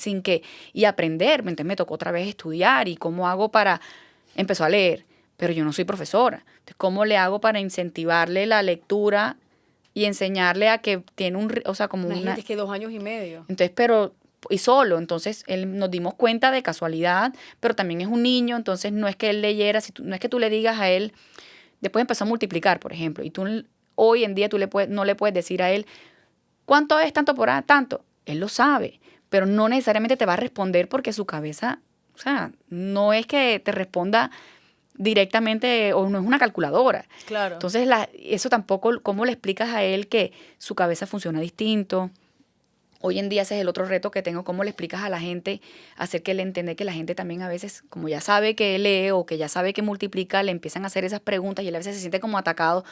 Y aprender. Entonces me tocó otra vez estudiar y cómo hago empezó a leer, pero yo no soy profesora. Entonces, ¿cómo le hago para incentivarle la lectura y enseñarle a que tiene Imagínate que 2 años y medio. Entonces, y solo, entonces nos dimos cuenta de casualidad, pero también es un niño, entonces no es que él leyera, no es que tú le digas a él, después empezó a multiplicar, por ejemplo, y tú hoy en día no le puedes decir a él, ¿cuánto es tanto por tanto? Él lo sabe, pero no necesariamente te va a responder porque su cabeza, o sea, no es que te responda directamente o no es una calculadora. Claro. Entonces, eso tampoco, ¿cómo le explicas a él que su cabeza funciona distinto? Hoy en día ese es el otro reto que tengo, cómo le explicas a la gente, hacer que le entienda que la gente también a veces, como ya sabe que lee o que ya sabe que multiplica, le empiezan a hacer esas preguntas y él a veces se siente como atacado.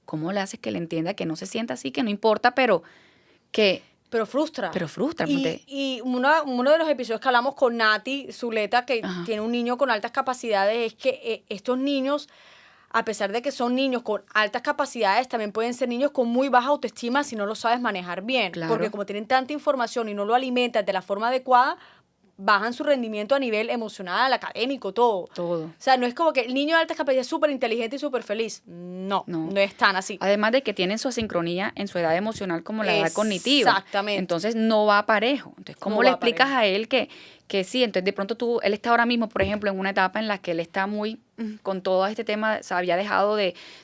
¿Cómo le haces que le entienda que no se sienta así, que no importa, pero frustra? Pero frustra. Y uno de los episodios que hablamos con Nati Zuleta, que tiene un niño con altas capacidades, es que estos niños a pesar de que son niños con altas capacidades, también pueden ser niños con muy baja autoestima si no lo sabes manejar bien. Claro. Porque como tienen tanta información y no lo alimentas de la forma adecuada, bajan su rendimiento a nivel emocional, académico, todo. Todo. O sea, no es como que el niño de altas capacidades es súper inteligente y súper feliz. No, No. no es tan así. Además de que tienen su asincronía en su edad emocional como la edad cognitiva. Exactamente. Entonces no va parejo. Entonces, ¿cómo No le va explicas parejo. a él que sí? Entonces, de pronto él está ahora mismo, por ejemplo, en una etapa en la que él está muy con todo este tema, o sea, había dejado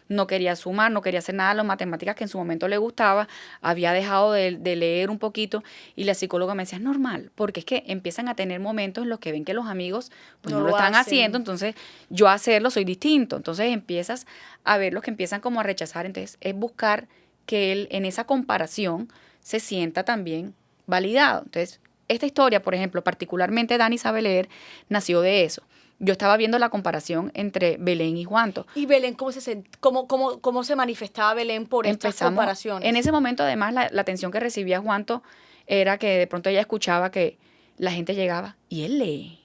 no quería sumar, no quería hacer nada de las matemáticas que en su momento le gustaba, había dejado de leer un poquito y la psicóloga me decía, es normal, porque es que empiezan a tener momentos en los que ven que los amigos pues no lo están hacen. haciendo, entonces yo hacerlo soy distinto, entonces empiezas a ver los que empiezan como a rechazar, entonces es buscar que él en esa comparación se sienta también validado. Entonces, esta historia, por ejemplo, particularmente Dani sabe leer, nació de eso. Yo estaba viendo la comparación entre Belén y Juanto. ¿Y Belén cómo se manifestaba Belén por estas comparaciones? En ese momento, además, la atención que recibía Juanto era que de pronto ella escuchaba que la gente llegaba y él lee,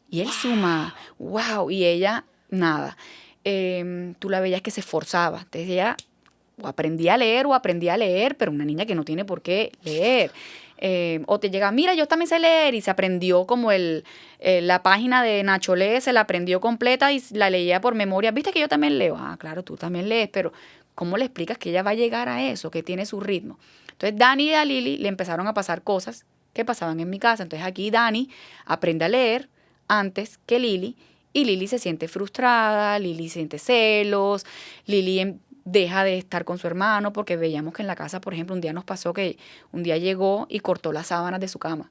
y él suma, wow, y ella nada. Tú la veías que se esforzaba. Entonces ella o aprendía a leer, pero una niña que no tiene por qué leer. O te llega, mira, yo también sé leer, y se aprendió como la página de Nacho Lee, se la aprendió completa y la leía por memoria. ¿Viste que yo también leo? Ah, claro, tú también lees, pero ¿cómo le explicas que ella va a llegar a eso, que tiene su ritmo? Entonces, Dani y a Lili le empezaron a pasar cosas que pasaban en mi casa. Entonces, aquí Dani aprende a leer antes que Lili, y Lili se siente frustrada, Lili siente celos, Lili deja de estar con su hermano, porque veíamos que en la casa, por ejemplo, un día nos pasó que un día llegó y cortó las sábanas de su cama.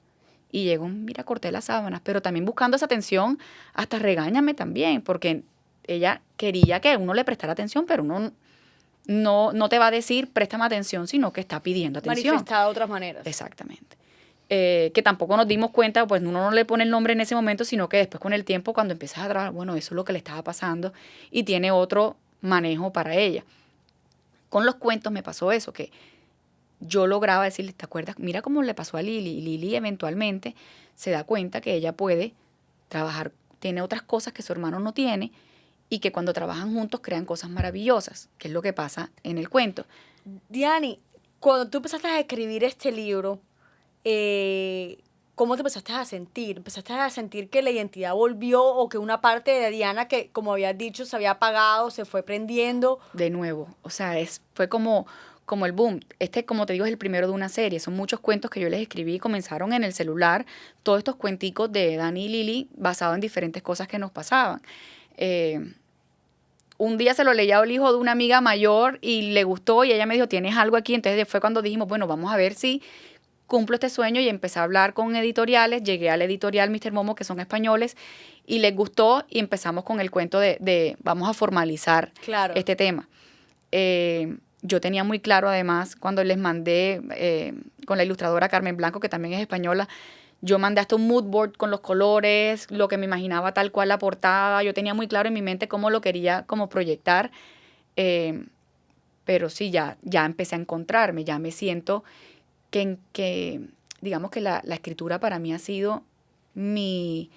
Y llegó, mira, corté las sábanas, pero también buscando esa atención, hasta regáñame también, porque ella quería que uno le prestara atención, pero uno no te va a decir, préstame atención, sino que está pidiendo atención. Manifestada de otras maneras. Exactamente. Que tampoco nos dimos cuenta, pues uno no le pone el nombre en ese momento, sino que después con el tiempo, cuando empiezas a trabajar, bueno, eso es lo que le estaba pasando y tiene otro manejo para ella. Con los cuentos me pasó eso, que yo lograba decirle, ¿te acuerdas? Mira cómo le pasó a Lili. Y Lili eventualmente se da cuenta que ella puede trabajar, tiene otras cosas que su hermano no tiene, y que cuando trabajan juntos crean cosas maravillosas, que es lo que pasa en el cuento. Diani, cuando tú empezaste a escribir este libro, ¿cómo te empezaste a sentir? ¿Empezaste a sentir que la identidad volvió, o que una parte de Diana que, como habías dicho, se había apagado, se fue prendiendo? De nuevo, o sea, fue como el boom. Como te digo, es el primero de una serie. Son muchos cuentos que yo les escribí y comenzaron en el celular. Todos estos cuenticos de Dani y Lili basados en diferentes cosas que nos pasaban. Un día se lo leía al hijo de una amiga mayor y le gustó, y ella me dijo, ¿tienes algo aquí? Entonces fue cuando dijimos, bueno, vamos a ver si cumplo este sueño, y empecé a hablar con editoriales. Llegué a la editorial Mr. Momo, que son españoles, y les gustó, y empezamos con el cuento de vamos a formalizar este tema. Yo tenía muy claro, además, cuando les mandé con la ilustradora Carmen Blanco, que también es española, yo mandé hasta un mood board con los colores, lo que me imaginaba tal cual la portada. Yo tenía muy claro en mi mente cómo lo quería como proyectar. Pero sí, ya empecé a encontrarme, ya me siento que digamos que la escritura para mí ha sido mi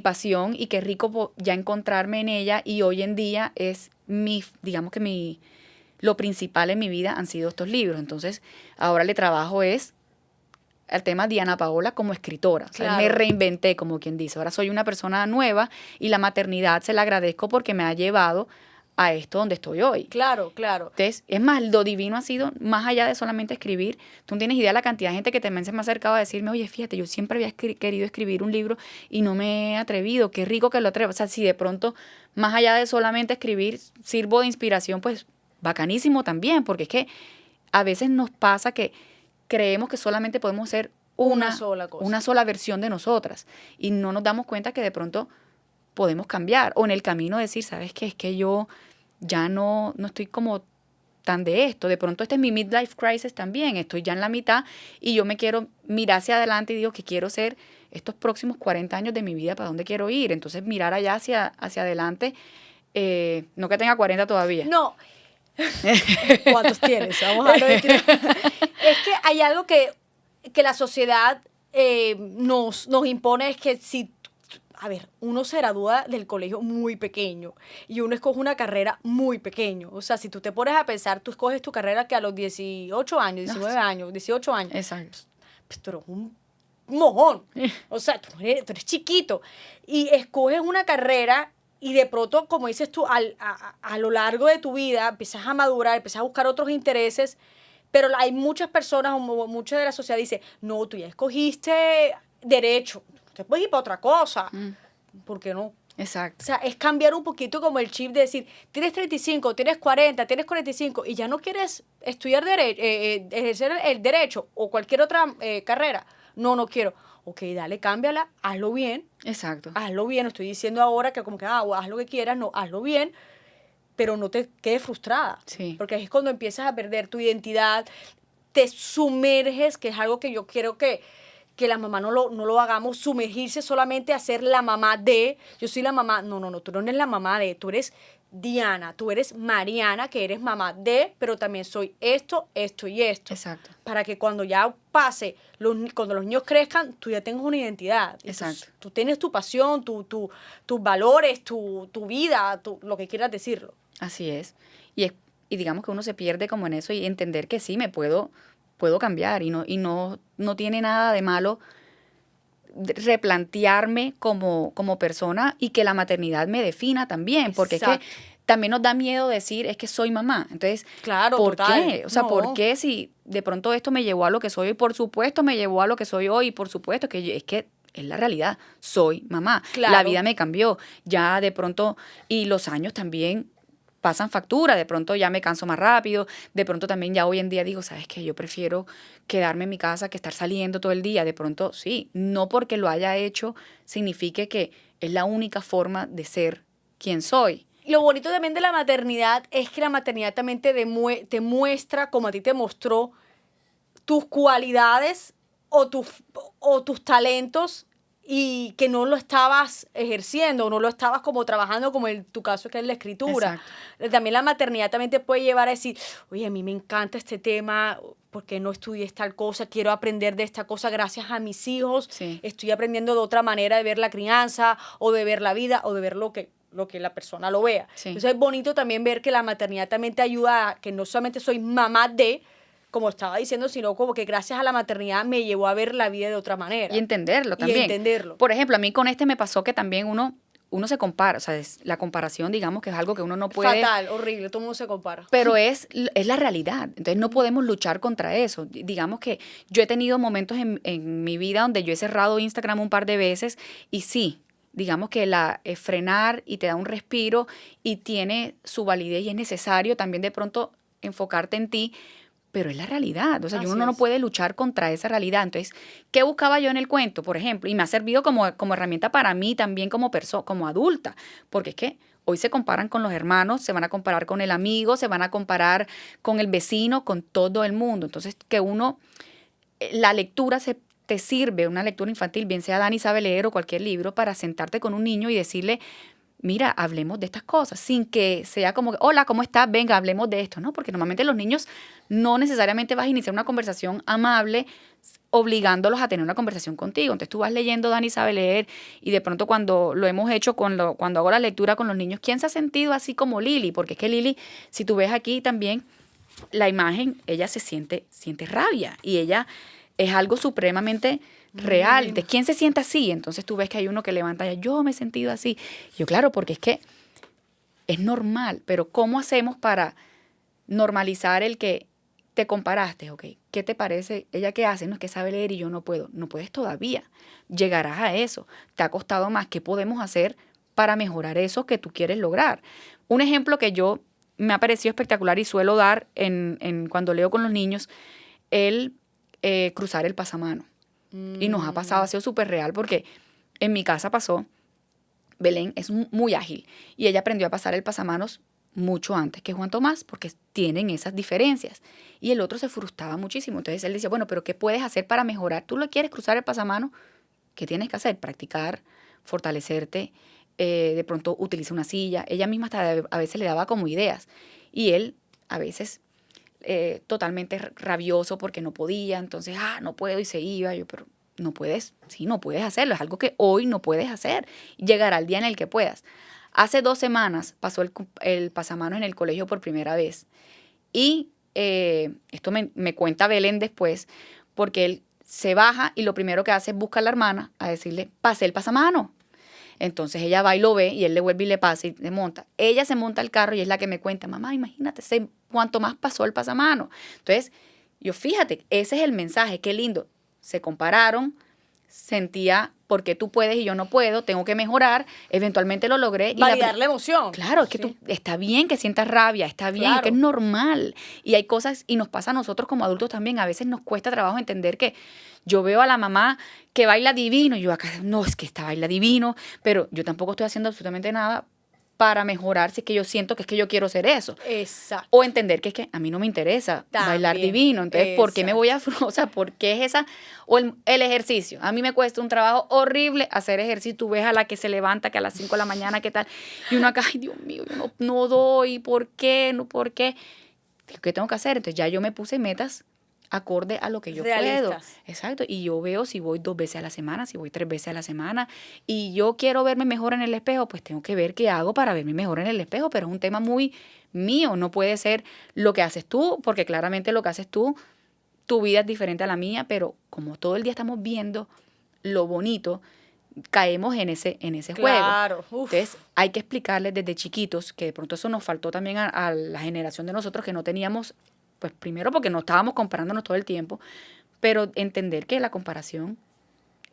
pasión, y qué rico ya encontrarme en ella, y hoy en día es lo principal en mi vida han sido estos libros. Entonces, ahora le trabajo al tema Diana Paola como escritora. Claro. O sea, me reinventé, como quien dice. Ahora soy una persona nueva, y la maternidad se la agradezco porque me ha llevado a esto donde estoy hoy. Claro, claro. Entonces, es más, lo divino ha sido, más allá de solamente escribir, tú no tienes idea de la cantidad de gente que también se me ha acercado a decirme, oye, fíjate, yo siempre había querido escribir un libro y no me he atrevido, qué rico que lo atrevo. O sea, si de pronto, más allá de solamente escribir, sirvo de inspiración, pues bacanísimo también, porque es que a veces nos pasa que creemos que solamente podemos ser una sola versión de nosotras, y no nos damos cuenta que de pronto podemos cambiar, o en el camino decir, ¿sabes qué? Es que yo ya no estoy como tan de esto. De pronto este es mi midlife crisis también. Estoy ya en la mitad y yo me quiero mirar hacia adelante y digo que quiero ser estos próximos 40 años de mi vida, ¿para dónde quiero ir? Entonces mirar allá hacia adelante, no que tenga 40 todavía. No. ¿Cuántos tienes? Vamos a ver. Es que hay algo que la sociedad nos impone, es que si a ver, uno se gradúa del colegio muy pequeño y uno escoge una carrera muy pequeño. O sea, si tú te pones a pensar, tú escoges tu carrera que a los 18 años, 19 años, 18 años, Exacto. pues tú eres un mojón. O sea, tú eres chiquito y escoges una carrera y de pronto, como dices tú, a lo largo de tu vida empiezas a madurar, empiezas a buscar otros intereses, pero hay muchas personas, o mucha de la sociedad dice, no, tú ya escogiste derecho, te puedes ir para otra cosa. ¿Por qué no? Exacto. O sea, es cambiar un poquito como el chip de decir, tienes 35, tienes 40, tienes 45 y ya no quieres estudiar ejercer el derecho o cualquier otra carrera. No, no quiero. Ok, dale, cámbiala, hazlo bien. Exacto. Hazlo bien. No estoy diciendo ahora que como que, haz lo que quieras. No, hazlo bien, pero no te quedes frustrada. Sí. Porque ahí es cuando empiezas a perder tu identidad, te sumerges, que es algo que yo quiero que las mamás no lo hagamos, sumergirse solamente a ser la mamá de, yo soy la mamá, no, tú no eres la mamá de, tú eres Diana, tú eres Mariana, que eres mamá de, pero también soy esto, esto y esto. Exacto. Para que cuando ya pase, cuando los niños crezcan, tú ya tengas una identidad. Exacto. Tú tienes tu pasión, tus valores, tu vida, lo que quieras decirlo. Así es. Y digamos que uno se pierde como en eso y entender que sí, puedo cambiar y no tiene nada de malo replantearme como persona y que la maternidad me defina también, porque es que también nos da miedo decir, es que soy mamá. Entonces, claro, ¿por total. qué? O sea, No. ¿por qué si de pronto esto me llevó a lo que soy hoy? Por supuesto me llevó a lo que soy hoy y por supuesto que es que es la realidad, soy mamá. Claro. La vida me cambió, ya de pronto, y los años también pasan factura, de pronto ya me canso más rápido, de pronto también ya hoy en día digo, ¿sabes qué? Yo prefiero quedarme en mi casa que estar saliendo todo el día, de pronto sí, no porque lo haya hecho signifique que es la única forma de ser quien soy. Lo bonito también de la maternidad es que la maternidad también te muestra, como a ti te mostró, tus cualidades o tus talentos y que no lo estabas ejerciendo o no lo estabas como trabajando como en tu caso que es la escritura. Exacto. También la maternidad también te puede llevar a decir, oye, a mí me encanta este tema, porque no estudié tal cosa, quiero aprender de esta cosa gracias a mis hijos, Sí. estoy aprendiendo de otra manera de ver la crianza o de ver la vida o de ver lo que la persona lo vea. Sí. Entonces es bonito también ver que la maternidad también te ayuda a que no solamente soy mamá de, como estaba diciendo, sino como que gracias a la maternidad me llevó a ver la vida de otra manera. Y entenderlo también. Y entenderlo. Por ejemplo, a mí con me pasó que también uno se compara, o sea, la comparación, digamos, que es algo que uno no puede... Fatal, horrible, todo el mundo se compara. Pero es la realidad, entonces no podemos luchar contra eso. Digamos que yo he tenido momentos en mi vida donde yo he cerrado Instagram un par de veces y sí, digamos que frenar y te da un respiro y tiene su validez y es necesario también de pronto enfocarte en ti, pero es la realidad, o sea, uno no puede luchar contra esa realidad. Entonces, ¿qué buscaba yo en el cuento, por ejemplo? Y me ha servido como herramienta para mí también como adulta, porque es que hoy se comparan con los hermanos, se van a comparar con el amigo, se van a comparar con el vecino, con todo el mundo. Entonces, que la lectura te sirve, una lectura infantil, bien sea Dani sabe leer o cualquier libro, para sentarte con un niño y decirle, mira, hablemos de estas cosas, sin que sea como, hola, ¿cómo estás? Venga, hablemos de esto, ¿no? Porque normalmente los niños no necesariamente vas a iniciar una conversación amable obligándolos a tener una conversación contigo. Entonces tú vas leyendo Dani sabe leer y de pronto cuando lo hemos hecho, cuando hago la lectura con los niños, ¿quién se ha sentido así como Lili? Porque es que Lili, si tú ves aquí también la imagen, ella siente rabia y ella es algo supremamente real. Entonces, ¿quién se siente así? Entonces tú ves que hay uno que levanta ya, yo me he sentido así. Yo, claro, porque es que es normal, pero ¿cómo hacemos para normalizar el que te comparaste? Ok, ¿qué te parece? ¿Ella qué hace? No, es que sabe leer y yo no puedo. No puedes todavía. Llegarás a eso. Te ha costado más. ¿Qué podemos hacer para mejorar eso que tú quieres lograr? Un ejemplo que yo me ha parecido espectacular y suelo dar cuando leo con los niños, cruzar el pasamano. Y nos ha pasado, ha sido súper real porque en mi casa pasó, Belén es muy ágil y ella aprendió a pasar el pasamanos mucho antes que Juan Tomás porque tienen esas diferencias. Y el otro se frustraba muchísimo. Entonces él decía, bueno, pero ¿qué puedes hacer para mejorar? ¿Tú lo quieres cruzar el pasamano? ¿Qué tienes que hacer? Practicar, fortalecerte, de pronto utiliza una silla. Ella misma hasta a veces le daba como ideas. Y él a veces totalmente rabioso porque no podía. Entonces, no puedo y se iba. Yo, pero no puedes hacerlo, es algo que hoy no puedes hacer. Llegará el día en el que puedas. Hace 2 semanas pasó el pasamanos en el colegio por primera vez. Y esto me cuenta Belén después, porque él se baja y lo primero que hace es buscar a la hermana a decirle, pasé el pasamano. Entonces ella va y lo ve y él le vuelve y le pasa y le monta. Ella se monta al carro y es la que me cuenta, mamá, imagínate, cuánto más pasó el pasamano. Entonces, yo fíjate, ese es el mensaje, qué lindo. Se compararon, sentía por qué tú puedes y yo no puedo, tengo que mejorar, eventualmente lo logré. Validar la emoción. Claro, es que Sí. está bien que sientas rabia, está bien, es que es Claro. normal. Y hay cosas, y nos pasa a nosotros como adultos también, a veces nos cuesta trabajo entender que yo veo a la mamá que baila divino, y yo acá, no, es que esta baila divino, pero yo tampoco estoy haciendo absolutamente nada para mejorar si es que yo siento que es que yo quiero ser eso. Exacto. O entender que es que a mí no me interesa bailar También. divino. Entonces, ¿por qué me Exacto. voy a... O sea, ¿por qué es esa? O el ejercicio. A mí me cuesta un trabajo horrible hacer ejercicio. Tú ves a la que se levanta, que a las 5 de la mañana, ¿qué tal? Y uno acá, ay, Dios mío, yo no doy. ¿Por qué? No, ¿por qué? ¿Qué tengo que hacer? Entonces, ya yo me puse metas acorde a lo que yo puedo. Realistas. Exacto. Y yo veo si voy 2 veces a la semana, si voy 3 veces a la semana. Y yo quiero verme mejor en el espejo, pues tengo que ver qué hago para verme mejor en el espejo. Pero es un tema muy mío. No puede ser lo que haces tú, porque claramente lo que haces tú, tu vida es diferente a la mía. Pero como todo el día estamos viendo lo bonito, caemos en ese juego. Claro. Uf. Entonces, hay que explicarles desde chiquitos, que de pronto eso nos faltó también a la generación de nosotros, que no teníamos, pues primero porque no estábamos comparándonos todo el tiempo, pero entender que la comparación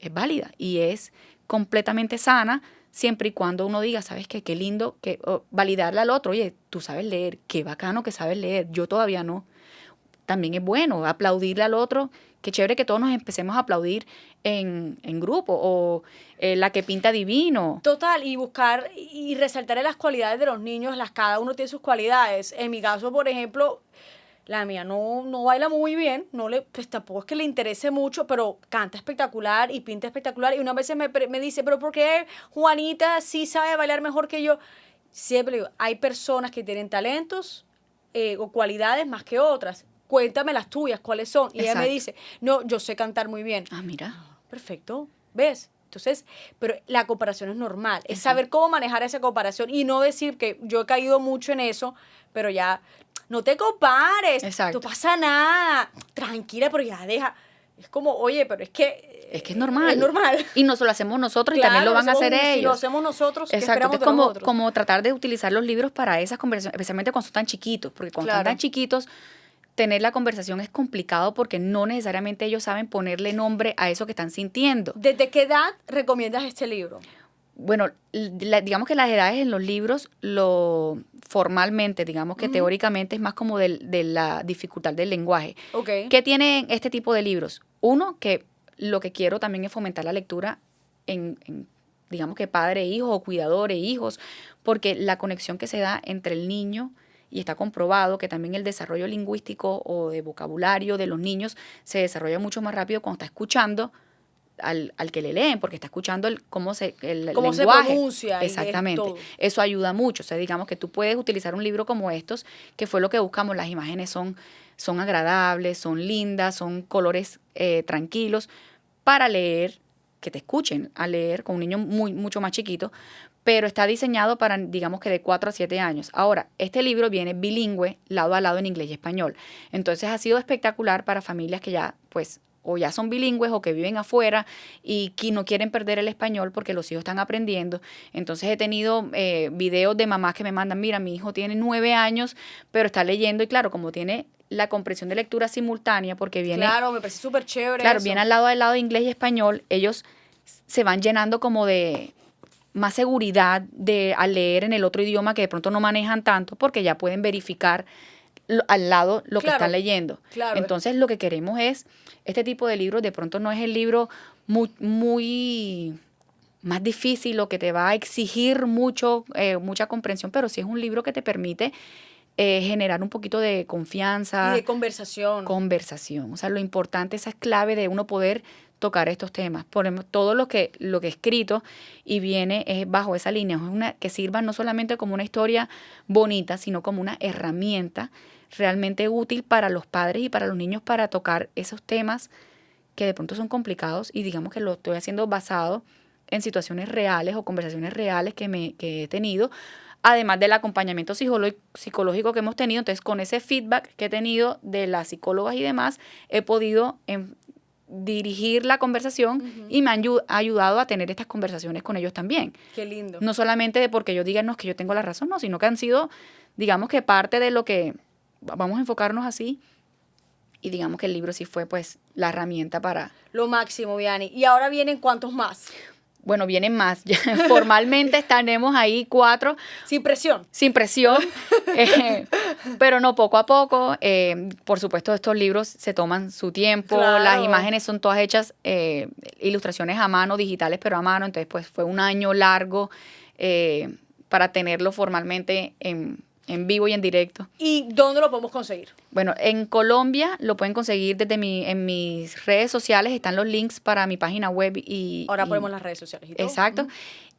es válida y es completamente sana, siempre y cuando uno diga, ¿sabes qué? Qué lindo, validarle al otro, oye, tú sabes leer, qué bacano que sabes leer, yo todavía no. También es bueno aplaudirle al otro, qué chévere que todos nos empecemos a aplaudir en grupo, o la que pinta divino. Total, y buscar y resaltar las cualidades de los niños, cada uno tiene sus cualidades. En mi caso, por ejemplo, la mía no baila muy bien, pues tampoco es que le interese mucho, pero canta espectacular y pinta espectacular. Y una vez me dice, pero ¿por qué Juanita sí sabe bailar mejor que yo? Siempre digo, hay personas que tienen talentos o cualidades más que otras. Cuéntame las tuyas, ¿cuáles son? Y ella me Exacto. dice, no, yo sé cantar muy bien. Ah, mira. Perfecto, ¿ves? Entonces, pero la comparación es normal, es Exacto. saber cómo manejar esa comparación y no decir que yo he caído mucho en eso, pero ya, no te compares, Exacto. no pasa nada, tranquila, pero ya deja. Es como, oye, pero es que... Es que es normal. Es normal. Y no solo lo hacemos nosotros, Claro, y también lo van a hacer Si lo ellos. hacemos nosotros, ¿qué Exacto, esperamos es de los otros? como tratar de utilizar los libros para esas conversaciones, especialmente cuando son tan chiquitos, porque cuando Claro. están tan chiquitos, tener la conversación es complicado porque no necesariamente ellos saben ponerle nombre a eso que están sintiendo. ¿Desde qué edad recomiendas este libro? Bueno, digamos que las edades en los libros, formalmente, digamos que teóricamente es más como de la dificultad del lenguaje. Ok. ¿Qué tienen este tipo de libros? Uno, que lo que quiero también es fomentar la lectura en digamos que padre e hijo, o cuidador e hijos, porque la conexión que se da entre el niño, y está comprobado que también el desarrollo lingüístico o de vocabulario de los niños se desarrolla mucho más rápido cuando está escuchando al que le leen, porque está escuchando cómo se lenguaje. pronuncia. Exactamente. Y todo. Eso ayuda mucho. O sea, digamos que tú puedes utilizar un libro como estos, que fue lo que buscamos. Las imágenes son agradables, son lindas, son colores tranquilos, para leer, que te escuchen a leer con un niño mucho más chiquito, pero está diseñado para, digamos que de 4 a 7 años. Ahora, este libro viene bilingüe, lado a lado en inglés y español. Entonces ha sido espectacular para familias que ya, pues, o ya son bilingües o que viven afuera y que no quieren perder el español porque los hijos están aprendiendo. Entonces he tenido videos de mamás que me mandan, mira, mi hijo tiene 9 años, pero está leyendo y claro, como tiene la comprensión de lectura simultánea, porque viene... Claro, me parece súper chévere. Claro, eso. viene al lado de inglés y español, ellos se van llenando como de más seguridad al leer en el otro idioma que de pronto no manejan tanto porque ya pueden verificar al lado lo que están leyendo. Claro. Entonces lo que queremos es, este tipo de libros de pronto no es el libro muy más difícil o que te va a exigir mucha comprensión, pero sí es un libro que te permite generar un poquito de confianza. Y de conversación. O sea, lo importante, esa es clave de uno poder tocar estos temas. Por ejemplo, todo lo que he escrito y viene es bajo esa línea, es que sirva no solamente como una historia bonita, sino como una herramienta realmente útil para los padres y para los niños para tocar esos temas que de pronto son complicados y digamos que lo estoy haciendo basado en situaciones reales o conversaciones reales que he tenido, además del acompañamiento psicológico que hemos tenido. Entonces, con ese feedback que he tenido de las psicólogas y demás, he podido dirigir la conversación y me han ayudado a tener estas conversaciones con ellos también. Qué lindo. No solamente de porque yo diga, no, es que yo tengo la razón, no, sino que han sido, digamos que parte de lo que, vamos a enfocarnos así, y digamos que el libro sí fue pues la herramienta para... Lo máximo, Vianney. ¿Y ahora vienen cuántos más? Bueno, vienen más. Formalmente estaremos ahí 4. Sin presión. Sin presión, pero no, poco a poco. Por supuesto, estos libros se toman su tiempo. Claro. Las imágenes son todas hechas, ilustraciones a mano, digitales, pero a mano. Entonces, pues fue un año largo para tenerlo formalmente en vivo y en directo. ¿Y dónde lo podemos conseguir? Bueno, en Colombia lo pueden conseguir en mis redes sociales. Están los links para mi página web Ahora ponemos las redes sociales y todo. Exacto.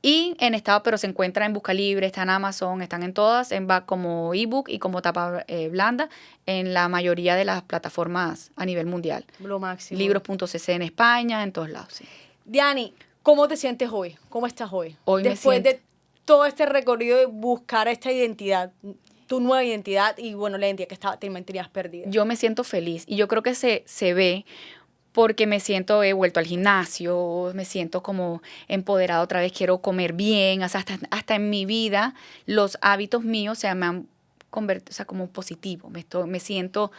Y en estado, pero se encuentra en Buscalibre, está en Amazon, están en todas, como ebook y como tapa blanda, en la mayoría de las plataformas a nivel mundial. Lo máximo. Libros.cc en España, en todos lados, sí. Diany, ¿cómo te sientes hoy? ¿Cómo estás hoy? Hoy me Después siento- de todo este recorrido de buscar esta identidad, tu nueva identidad y, bueno, la identidad que tenías perdida. Yo me siento feliz y yo creo que se ve porque he vuelto al gimnasio, me siento como empoderada otra vez, quiero comer bien, o sea, hasta en mi vida los hábitos míos me han convertido, o sea, como positivo, me siento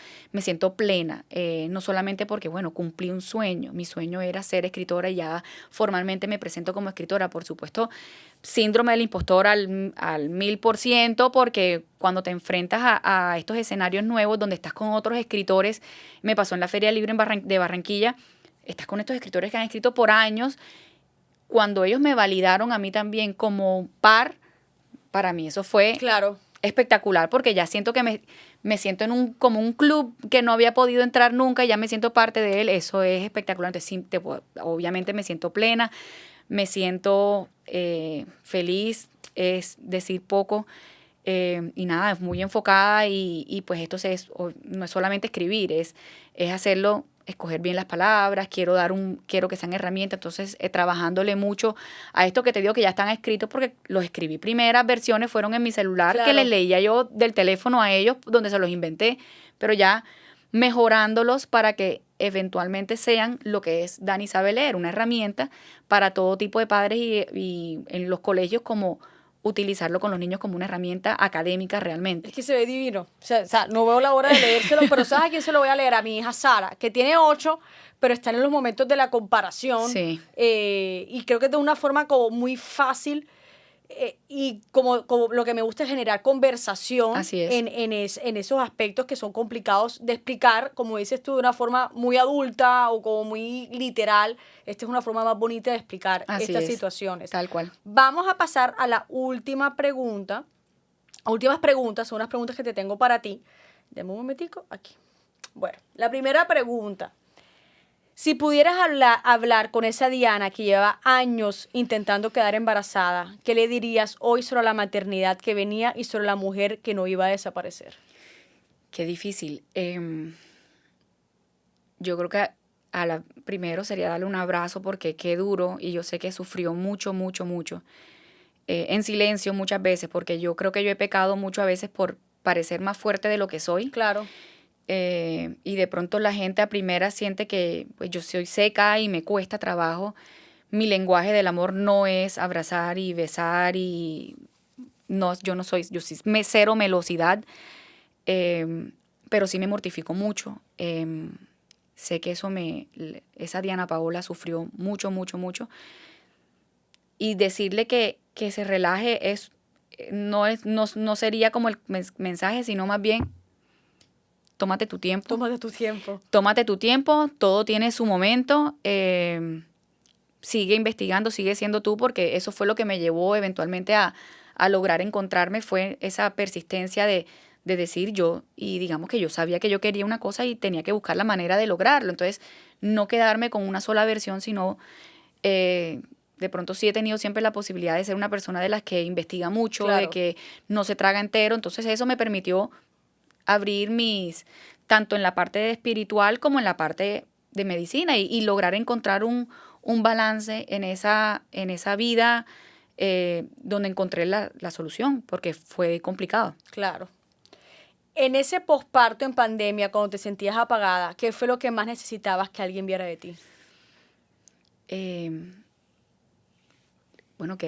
plena, no solamente porque, bueno, cumplí un sueño, mi sueño era ser escritora y ya formalmente me presento como escritora, por supuesto, síndrome del impostor al 1000%, porque cuando te enfrentas a estos escenarios nuevos donde estás con otros escritores, me pasó en la Feria Libre de Barranquilla, estás con estos escritores que han escrito por años, cuando ellos me validaron a mí también como par, para mí eso fue Claro. espectacular, porque ya siento que me siento como un club que no había podido entrar nunca y ya me siento parte de él. Eso es espectacular. Entonces, sí, obviamente me siento plena, me siento feliz, es decir poco, y nada, es muy enfocada y pues esto no es solamente escribir, es hacerlo, escoger bien las palabras, quiero que sean herramientas, entonces trabajándole mucho a esto que te digo que ya están escritos porque los escribí. Primeras versiones fueron en mi celular, Claro. que les leía yo del teléfono a ellos, donde se los inventé, pero ya mejorándolos para que eventualmente sean lo que es Dani Sabe Leer, una herramienta para todo tipo de padres y en los colegios, como utilizarlo con los niños como una herramienta académica realmente. Es que se ve divino. O sea, no veo la hora de leérselo, pero ¿sabes a quién se lo voy a leer? A mi hija Sara, que tiene 8, pero está en los momentos de la comparación. Sí. Y creo que de una forma como muy fácil y como lo que me gusta es generar conversación. Así es. En esos aspectos que son complicados de explicar, como dices tú, de una forma muy adulta o como muy literal. Esta es una forma más bonita de explicar Así estas es, situaciones. tal cual. Vamos a pasar a la última pregunta. Últimas preguntas, son unas preguntas que te tengo para ti. Deme un momentico, aquí. Bueno, la primera pregunta. Si pudieras hablar con esa Diana que lleva años intentando quedar embarazada, ¿qué le dirías hoy sobre la maternidad que venía y sobre la mujer que no iba a desaparecer? Qué difícil. Yo creo que primero sería darle un abrazo porque qué duro y yo sé que sufrió mucho, mucho, mucho. En silencio muchas veces, porque yo creo que yo he pecado mucho a veces por parecer más fuerte de lo que soy. Claro. Y de pronto la gente a primera siente que pues, yo soy seca y me cuesta trabajo. Mi lenguaje del amor no es abrazar y besar y no, yo sí cero melosidad, pero sí me mortifico mucho. Sé que esa Diana Paola sufrió mucho, mucho, mucho. Y decirle que se relaje no sería como el mensaje, sino más bien tómate tu tiempo. Tómate tu tiempo. Tómate tu tiempo, todo tiene su momento. Sigue investigando, sigue siendo tú, porque eso fue lo que me llevó eventualmente a lograr encontrarme, fue esa persistencia de decir yo, y digamos que yo sabía que yo quería una cosa y tenía que buscar la manera de lograrlo. Entonces, no quedarme con una sola versión, sino de pronto sí he tenido siempre la posibilidad de ser una persona de las que investiga mucho, Claro. de que no se traga entero. Entonces, eso me permitió abrir tanto en la parte espiritual como en la parte de medicina y lograr encontrar un balance en esa vida donde encontré la solución, porque fue complicado. Claro. En ese posparto en pandemia, cuando te sentías apagada, ¿qué fue lo que más necesitabas que alguien viera de ti? Bueno,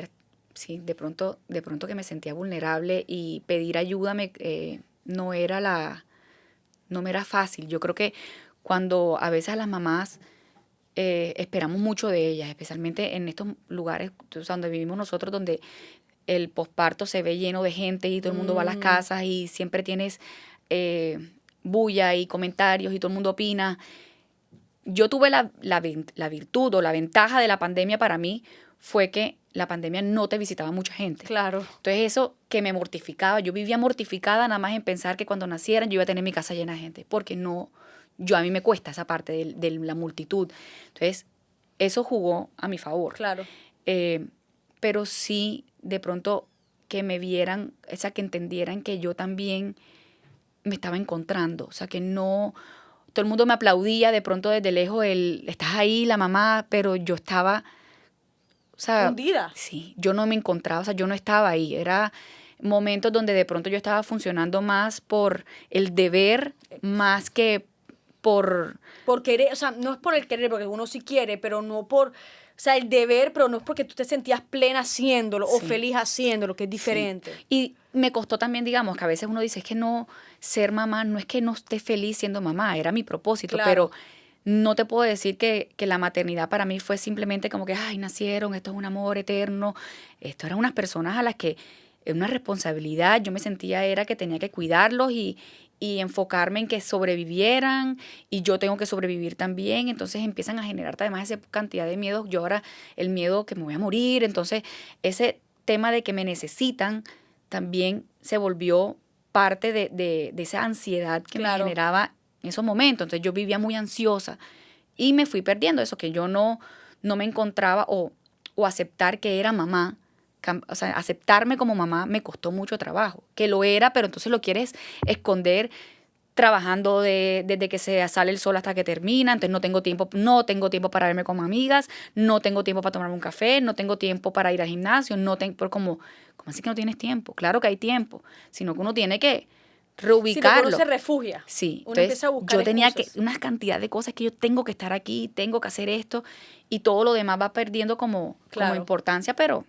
sí, de pronto que me sentía vulnerable y pedir ayuda no no me era fácil. Yo creo que cuando a veces a las mamás esperamos mucho de ellas, especialmente en estos lugares donde vivimos nosotros, donde el posparto se ve lleno de gente y todo el mundo va a las casas y siempre tienes bulla y comentarios y todo el mundo opina. Yo tuve la virtud o la ventaja de la pandemia para mí fue que la pandemia no te visitaba mucha gente. Claro. Entonces eso que me mortificaba, yo vivía mortificada nada más en pensar que cuando nacieran yo iba a tener mi casa llena de gente, porque a mí me cuesta esa parte de la multitud. Entonces eso jugó a mi favor. Claro. Pero sí, de pronto que me vieran, o sea, que entendieran que yo también me estaba encontrando, o sea, que no, todo el mundo me aplaudía de pronto desde lejos, estás ahí, la mamá, pero yo estaba, o sea, hundida. sí, yo no me encontraba, o sea, yo no estaba ahí, era momentos donde de pronto yo estaba funcionando más por el deber, más que por querer, o sea, no es por el querer, porque uno sí quiere, pero no por, o sea, el deber, pero no es porque tú te sentías plena haciéndolo o feliz haciéndolo, que es diferente. Sí. Y me costó también, digamos, que a veces uno dice, es que no, ser mamá, no es que no esté feliz siendo mamá, era mi propósito, Claro. pero no te puedo decir que la maternidad para mí fue simplemente como que, ay, nacieron, esto es un amor eterno. Esto eran unas personas a las que es una responsabilidad, yo me sentía era que tenía que cuidarlos y enfocarme en que sobrevivieran y yo tengo que sobrevivir también, entonces empiezan a generarte además esa cantidad de miedos, yo ahora el miedo que me voy a morir, entonces ese tema de que me necesitan también se volvió parte de esa ansiedad que me generaba en esos momentos, entonces yo vivía muy ansiosa y me fui perdiendo eso, que yo no me encontraba o aceptar que era mamá. O sea, aceptarme como mamá me costó mucho trabajo, que lo era, pero entonces lo quieres esconder trabajando desde que se sale el sol hasta que termina, entonces no tengo tiempo para verme con amigas, no tengo tiempo para tomarme un café, no tengo tiempo para ir al gimnasio, pero ¿cómo así que no tienes tiempo? Claro que hay tiempo, sino que uno tiene que reubicarlo. Sí, porque uno se refugia. Sí, uno empieza a buscar yo tenía excusas. una cantidad de cosas que yo tengo que estar aquí, tengo que hacer esto, y todo lo demás va perdiendo como importancia, pero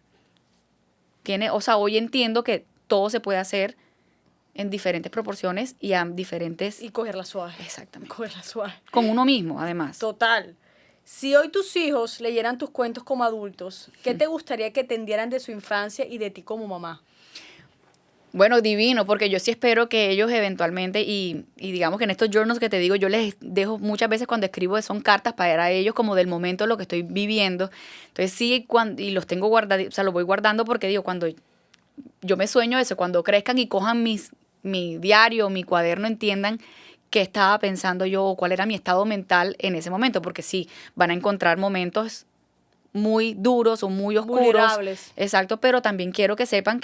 o sea, hoy entiendo que todo se puede hacer en diferentes proporciones y a diferentes... Y cogerla suave. Exactamente. Cogerla suave. Con uno mismo, además. Total. Si hoy tus hijos leyeran tus cuentos como adultos, ¿qué te gustaría que entendieran de su infancia y de ti como mamá? Bueno, divino, porque yo sí espero que ellos eventualmente, y digamos que en estos journals que te digo, yo les dejo muchas veces cuando escribo, son cartas para ellos como del momento de lo que estoy viviendo. Entonces sí, y los tengo guardados, o sea, los voy guardando porque digo, cuando yo me sueño eso, cuando crezcan y cojan mi diario, mi cuaderno, entiendan qué estaba pensando yo o cuál era mi estado mental en ese momento, porque sí, van a encontrar momentos muy duros o muy oscuros. Vulnerables. Exacto, pero también quiero que sepan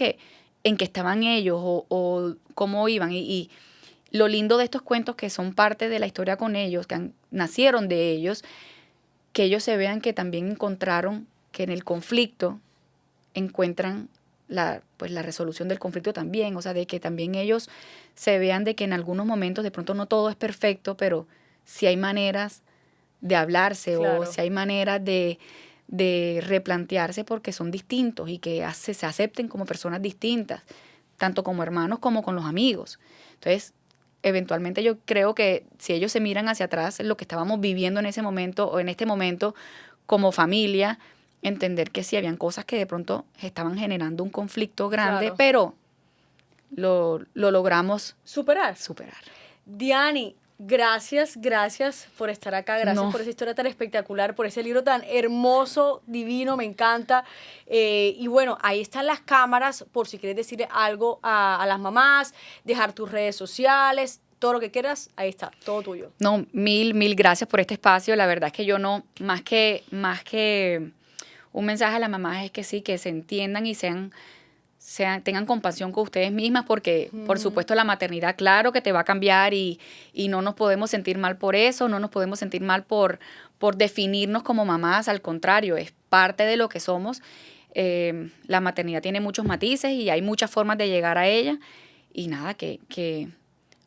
en qué estaban ellos o cómo iban. Y lo lindo de estos cuentos que son parte de la historia con ellos, que nacieron de ellos, que ellos se vean que también encontraron que en el conflicto encuentran la resolución del conflicto también, o sea, de que también ellos se vean de que en algunos momentos de pronto no todo es perfecto, pero si hay maneras de hablarse o si hay maneras de replantearse porque son distintos y que se acepten como personas distintas, tanto como hermanos como con los amigos. Entonces, eventualmente yo creo que si ellos se miran hacia atrás, lo que estábamos viviendo en ese momento o en este momento como familia, entender que sí habían cosas que de pronto estaban generando un conflicto grande, pero lo logramos superar. Diani, gracias por estar acá, gracias por esa historia tan espectacular, por ese libro tan hermoso, divino, me encanta. Y bueno, ahí están las cámaras por si quieres decir algo a las mamás, dejar tus redes sociales, todo lo que quieras, ahí está, todo tuyo. No, mil gracias por este espacio. La verdad es que yo no, más que un mensaje a las mamás es que sí, que se entiendan y sean tengan compasión con ustedes mismas porque, por supuesto, la maternidad, claro que te va a cambiar y no nos podemos sentir mal por eso, no nos podemos sentir mal por definirnos como mamás, al contrario, es parte de lo que somos. La maternidad tiene muchos matices y hay muchas formas de llegar a ella y nada, que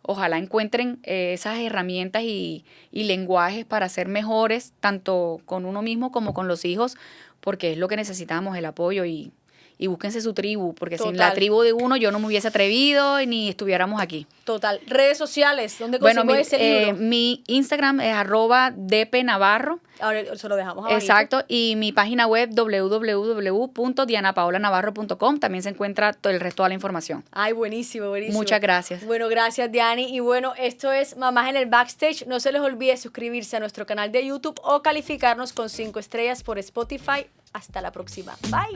ojalá encuentren esas herramientas y lenguajes para ser mejores, tanto con uno mismo como con los hijos, porque es lo que necesitamos, el apoyo y búsquense su tribu, porque sin la tribu de uno yo no me hubiese atrevido ni estuviéramos aquí. Total. Redes sociales, ¿dónde consigo ese libro? Mi Instagram es @dpnavarro. Ahora se lo dejamos abajo. Exacto, y mi página web www.dianapaolanavarro.com, también se encuentra todo el resto de la información. Ay, buenísimo, buenísimo. Muchas gracias. Bueno, gracias, Diani. Y bueno, esto es Mamás en el Backstage. No se les olvide suscribirse a nuestro canal de YouTube o calificarnos con 5 estrellas por Spotify. Hasta la próxima. Bye.